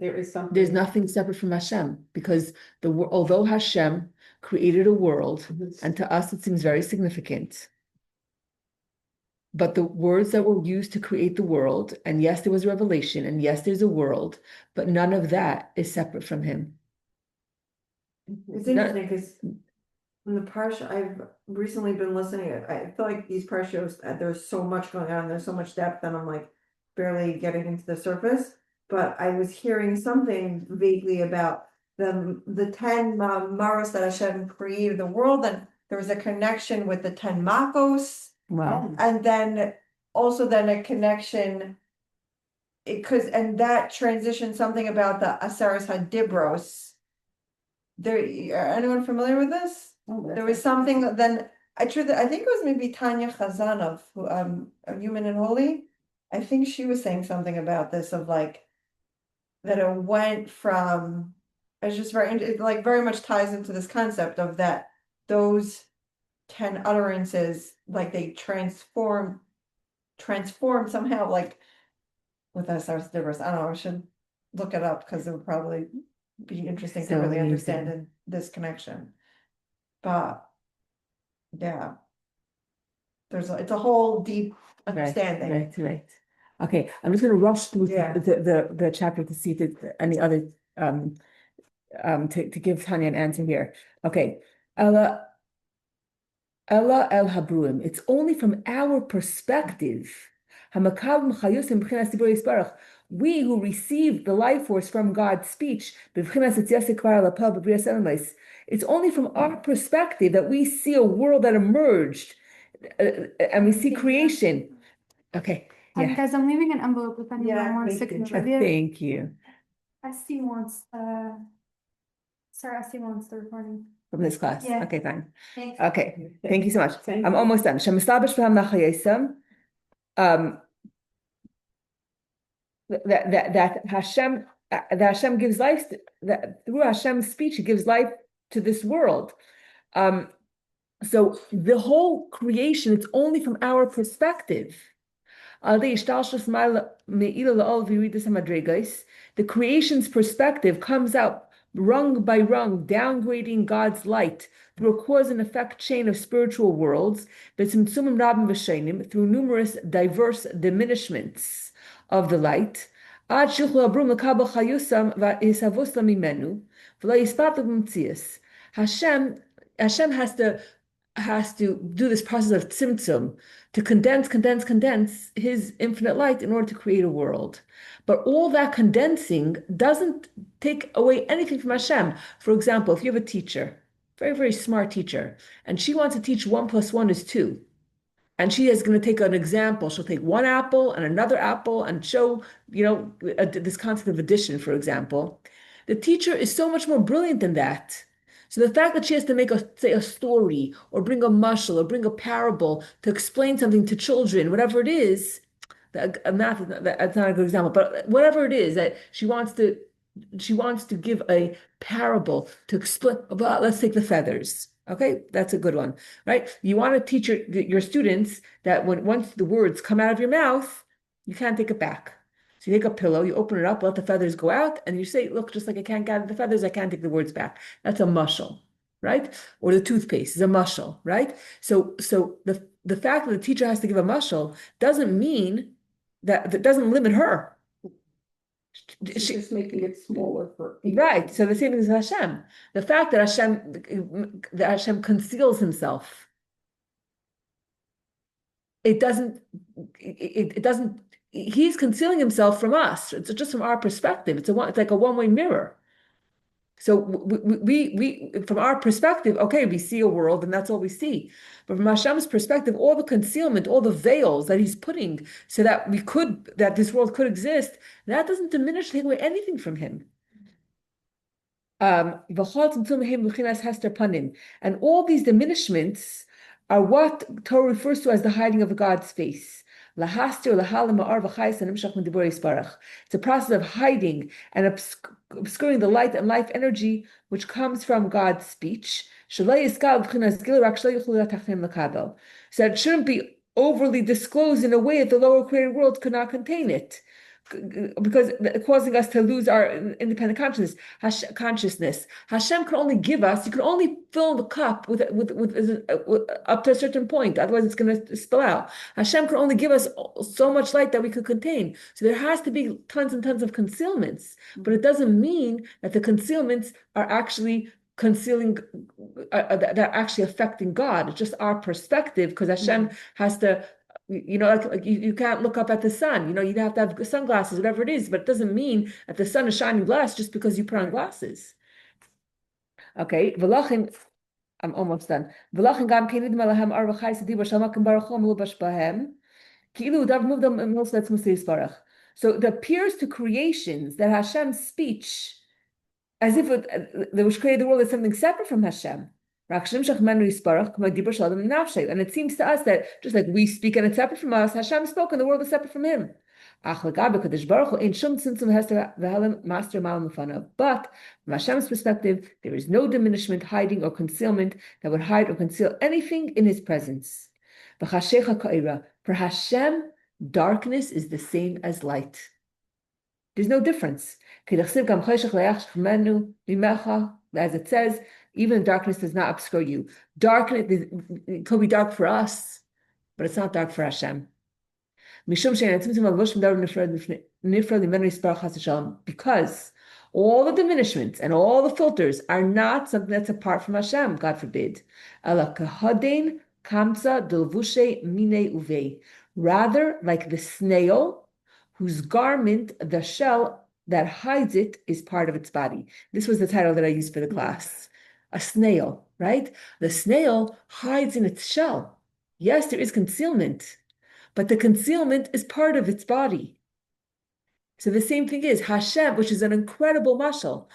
there is something? There's nothing separate from Hashem, because although Hashem created a world, and to us it seems very significant, but the words that were used to create the world, and yes, there was revelation, and yes, there's a world, but none of that is separate from him. It's interesting because in the parsha, I've recently been listening. I feel like these parshas, there's so much going on, there's so much depth, and I'm like barely getting into the surface. But I was hearing something vaguely about the 10 maros that Hashem created the world, and there was a connection with the 10 makos, Wow. and then also then a connection. And that transition something about the Aseres Hadibros. Anyone familiar with this? There was something that then I think it was maybe Tanya Chazanov, who of Human and Holy. I think she was saying something about this of like that it went from it's just it like very much ties into this concept of that those 10 utterances, like they transform somehow, like with us I don't know, I should look it up because it would probably be interesting to So really amazing. understand this connection. But yeah, it's a whole deep understanding. Right. Okay, I'm just going to rush through Yeah. the chapter to see if there's any other to give Tanya an answer here. Okay, Ella el habruim. It's only from our perspective. We who receive the life force from God's speech, it's only from our perspective that we see a world that emerged, and we see creation. Okay, yeah. Guys, I'm leaving an envelope if anyone wants to thank you. contribute. Thank you. Esty wants, Sarah Esty wants the recording. From this class. Yeah. Okay, fine. Thanks. Okay, thank you so much. Thank I'm you. almost done. That Hashem gives life, that through Hashem's speech, He gives life to this world. So the whole creation, it's only from our perspective. The creation's perspective comes out rung by rung, downgrading God's light through a cause and effect chain of spiritual worlds, through numerous diverse diminishments of the light. Hashem has to has to do this process of tzimtzum, to condense his infinite light in order to create a world. But all that condensing doesn't take away anything from Hashem. For example, if you have a teacher, very, very smart teacher, and she wants to teach 1 + 1 is 2, and she is going to take an example. She'll take one apple and another apple and show, this concept of addition, for example. The teacher is so much more brilliant than that. So the fact that she has to make say a story or bring a mashal or bring a parable to explain something to children, whatever it is, math, that's not a good example, but whatever it is that she wants to give a parable to explain. Well, let's take the feathers. Okay, that's a good one, right? You want to teach your students that once the words come out of your mouth, you can't take it back. So you take a pillow, you open it up, let the feathers go out, and you say, look, just like I can't gather the feathers, I can't take the words back. That's a mushal, right? Or the toothpaste is a mushal, right? So the fact that the teacher has to give a mushal doesn't mean that doesn't limit her. She's just making it smaller for people. Right. So the same thing as Hashem. The fact that Hashem conceals himself, it doesn't, he's concealing himself from us. It's just from our perspective. It's like a one-way mirror. So we from our perspective, okay, we see a world and that's all we see. But from Hashem's perspective, all the concealment, all the veils that he's putting so that this world could exist, that doesn't diminish, take away anything from him. And all these diminishments are what Torah refers to as the hiding of God's face. It's a process of hiding and obscuring the light and life energy which comes from God's speech. So it shouldn't be overly disclosed in a way that the lower created world could not contain it, because causing us to lose our independent consciousness. Hashem can only give us, you can only fill the cup with up to a certain point, otherwise it's going to spill out. Hashem can only give us so much light that we could contain. So there has to be tons and tons of concealments, but it doesn't mean that the concealments are actually concealing, that are actually affecting God. It's just our perspective, because Hashem has to, like you can't look up at the sun. You have to have sunglasses, whatever it is, but it doesn't mean that the sun is shining glass just because you put on glasses. Okay, I'm almost done. So it appears to creations that Hashem's speech, as if they was created the world as something separate from Hashem. And it seems to us that just like we speak and it's separate from us, Hashem spoke and the world is separate from him. But from Hashem's perspective, there is no diminishment, hiding, or concealment that would hide or conceal anything in his presence. For Hashem, darkness is the same as light. There's no difference. As it says, even darkness does not obscure you. Darkness, it could be dark for us, but it's not dark for Hashem. Because all the diminishments and all the filters are not something that's apart from Hashem, God forbid. Rather, like the snail, whose garment, the shell that hides it, is part of its body. This was the title that I used for the class. A snail, right? The snail hides in its shell. Yes, there is concealment, but the concealment is part of its body. So the same thing is Hashem, which is an incredible mashal,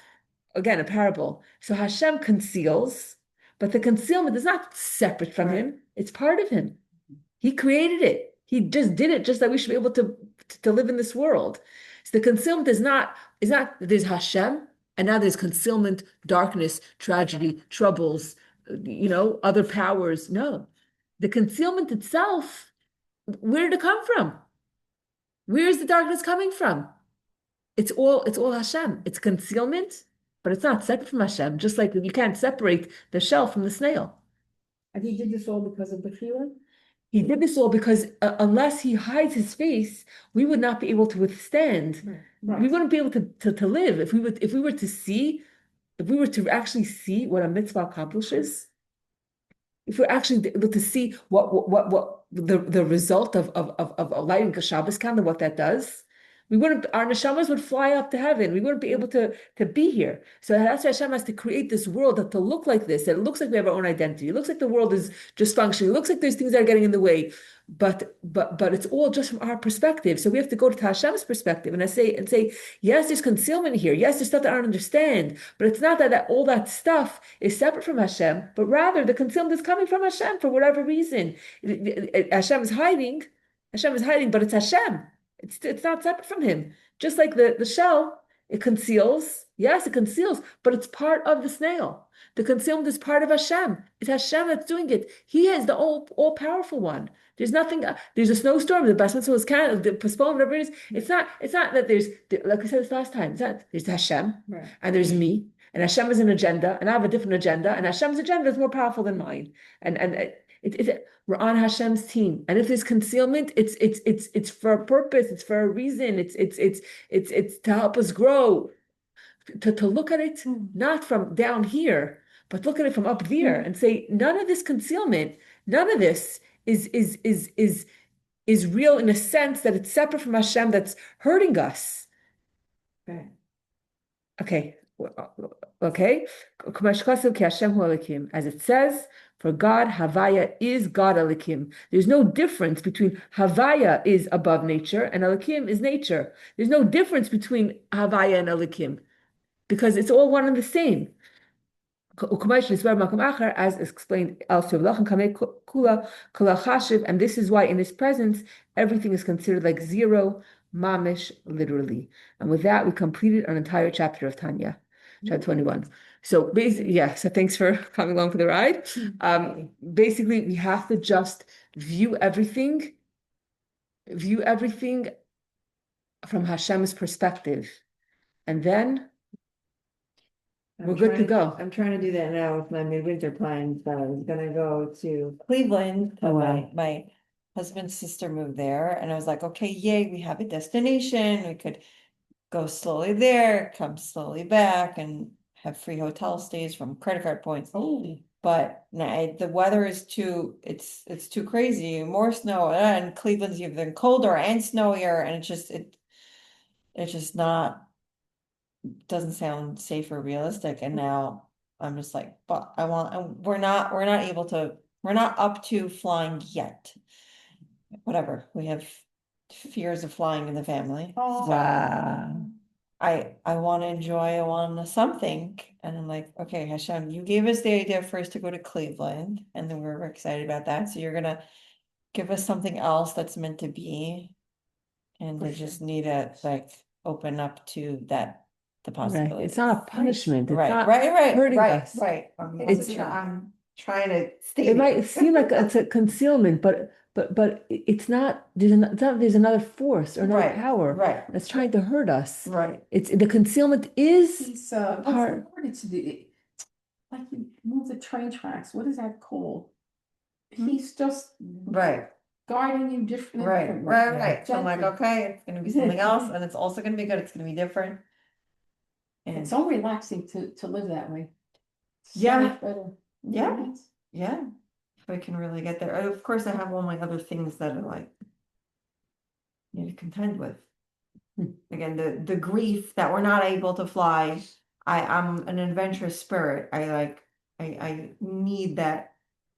again, a parable. So Hashem conceals, but the concealment is not separate from him. It's part of him. He created it. He just did it just that we should be able to live in this world. So the concealment is not there's Hashem, and now there's concealment, darkness, tragedy, troubles, other powers. No. The concealment itself, where did it come from? Where is the darkness coming from? It's all Hashem. It's concealment, but it's not separate from Hashem, just like you can't separate the shell from the snail. And he did this all because of the Bechira? He did this all because unless he hides his face, we would not be able to withstand. Right. We wouldn't be able to live if we were to actually see what a mitzvah accomplishes. if we're actually able to see what the result of lighting a Shabbos candle, what that does, our neshamas would fly up to heaven. We wouldn't be able to be here. So that's why Hashem has to create this world that to look like this. That it looks like we have our own identity. It looks like the world is just functioning. It looks like there's things that are getting in the way. But it's all just from our perspective. So we have to go to Hashem's perspective and say, yes, there's concealment here. Yes, there's stuff that I don't understand. But it's not that all that stuff is separate from Hashem, but rather the concealment is coming from Hashem for whatever reason. Hashem is hiding. Hashem is hiding, but it's Hashem. It's not separate from him. Just like the shell, it conceals. Yes, it conceals, but it's part of the snail. The concealment is part of Hashem. It's Hashem that's doing it. He is the all-powerful one. There's nothing. There's a snowstorm. The best mitzvah was postponed. Whatever it is. It's not that there's, like I said this last time. It's not there's Hashem and there's me, and Hashem is an agenda, and I have a different agenda, and Hashem's agenda is more powerful than mine. We're on Hashem's team, and if there's concealment, it's for a purpose. It's for a reason. It's to help us grow. To look at it not from down here, but look at it from up there and say, none of this concealment, none of this is real in a sense that it's separate from Hashem that's hurting us. Okay. As it says, for God, Havaya is God Elikim. There's no difference between Havaya is above nature and Elikim is nature. There's no difference between Havaya and Elikim because it's all one and the same. As explained elsewhere, and this is why in his presence everything is considered like zero, mamish, literally. And with that, we completed an entire chapter of Tanya, chapter 21. So basically, so thanks for coming along for the ride. Basically, we have to just view everything from Hashem's perspective, and then we're good to go. I'm trying to do that now with my midwinter plans, but I was gonna go to Cleveland. Oh, wow. My husband's sister moved there, and I was like, okay, yay, we have a destination. We could go slowly there, come slowly back, and have free hotel stays from credit card points. Oh, But the weather is it's too crazy. More snow, and Cleveland's even colder and snowier, and it's just not, doesn't sound safe or realistic. And now I'm just like, but we're not up to flying yet. Whatever, we have fears of flying in the family. Wow. I want to enjoy, I want something, and I'm like, okay, Hashem, you gave us the idea first to go to Cleveland, and then we're excited about that. So you're gonna give us something else that's meant to be, and we just need to like open up to that, the possibility. Right. It's not a punishment. It's Right, not right, hurting us. right. It's I'm trying to stay. It might seem like it's a concealment, but it's not. There's another force or another power right, that's trying to hurt us. right. It's the concealment is he's what's the part. word? It's like you move the train tracks. What is that called? He's just Right. guiding you different. Right. So I'm like, okay, it's gonna be something else, and it's also gonna be good. It's gonna be different. And It's so relaxing to live that way. So Yeah. much better. Yeah. yeah, if I can really get there. Of course, I have all my other things that are like need to contend with. Again, the grief that we're not able to fly. I'm an adventurous spirit. I need that.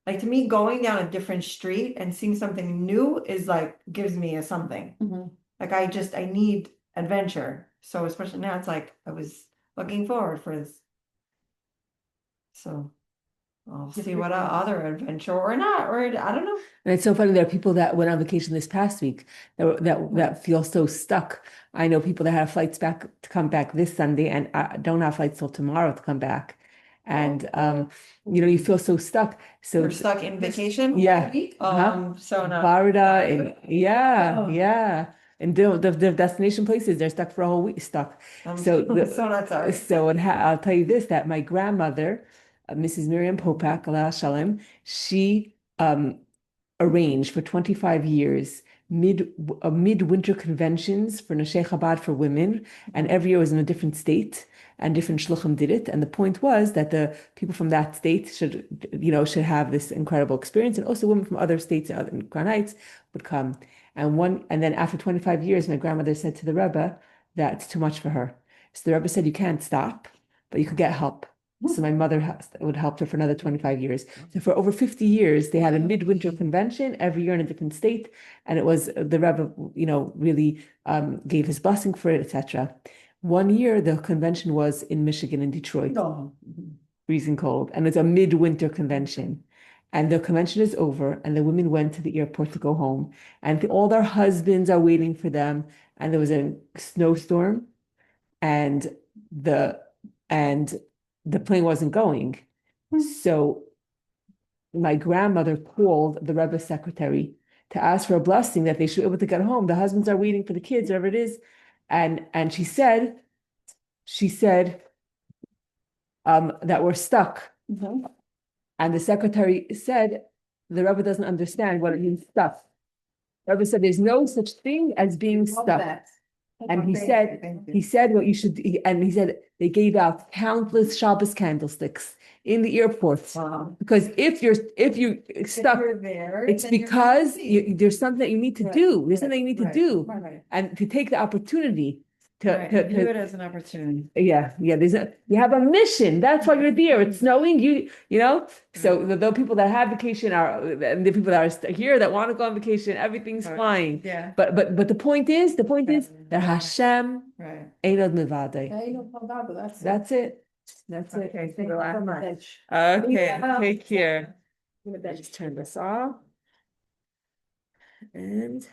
Like, to me, going down a different street and seeing something new is like gives me a something. Mhm. Like I need adventure. So especially now, it's like I was looking forward for this. So I'll see what other adventure or not, or I don't know. And it's so funny. There are people that went on vacation this past week that feel so stuck. I know people that have flights back to come back this Sunday and don't have flights till tomorrow to come back. And you feel so stuck. So We're stuck in vacation. Yeah. So not Florida and Oh. yeah. And the destination places, they're stuck for a whole week, stuck. So so not sorry. So I'll tell you this, that my grandmother, Mrs. Miriam Popak, Allah Shalom, she arranged for 25 years midwinter conventions for Nashei Chabad for women, and every year was in a different state, and different shluchim did it. And the point was that the people from that state should have this incredible experience, and also women from other states in Crown Heights would come. And then after 25 years, my grandmother said to the Rebbe that it's too much for her. So the Rebbe said, you can't stop, but you could get help. So my mother would help her for another 25 years. So for over 50 years, they had a midwinter convention every year in a different state. And it was the Rebbe, really gave his blessing for it, etc. One year, the convention was in Michigan, in Detroit, freezing cold. And it's a midwinter convention. And the convention is over, and the women went to the airport to go home. And all their husbands are waiting for them. And there was a snowstorm, and the plane wasn't going. So my grandmother called the Rebbe's secretary to ask for a blessing that they should be able to get home. The husbands are waiting for the kids, whatever it is. And she said that we're stuck. And the secretary said, the Rebbe doesn't understand what it means stuck. The Rebbe said, there's no such thing as being stuck. And he said what you should, and he said they gave out countless Shabbos candlesticks in the airport. Wow. Because if you're stuck, it's because there's something that you need to do. There's something you need to do, and to take the opportunity to view it as an opportunity. Yeah. You have a mission. That's why you're there. It's snowing. So the people that have vacation and the people that are here that want to go on vacation, everything's fine. Yeah. But the point is that Hashem ain't od milvadei. That's it. Okay, thank you so much. Okay, take care. Just turn this off. And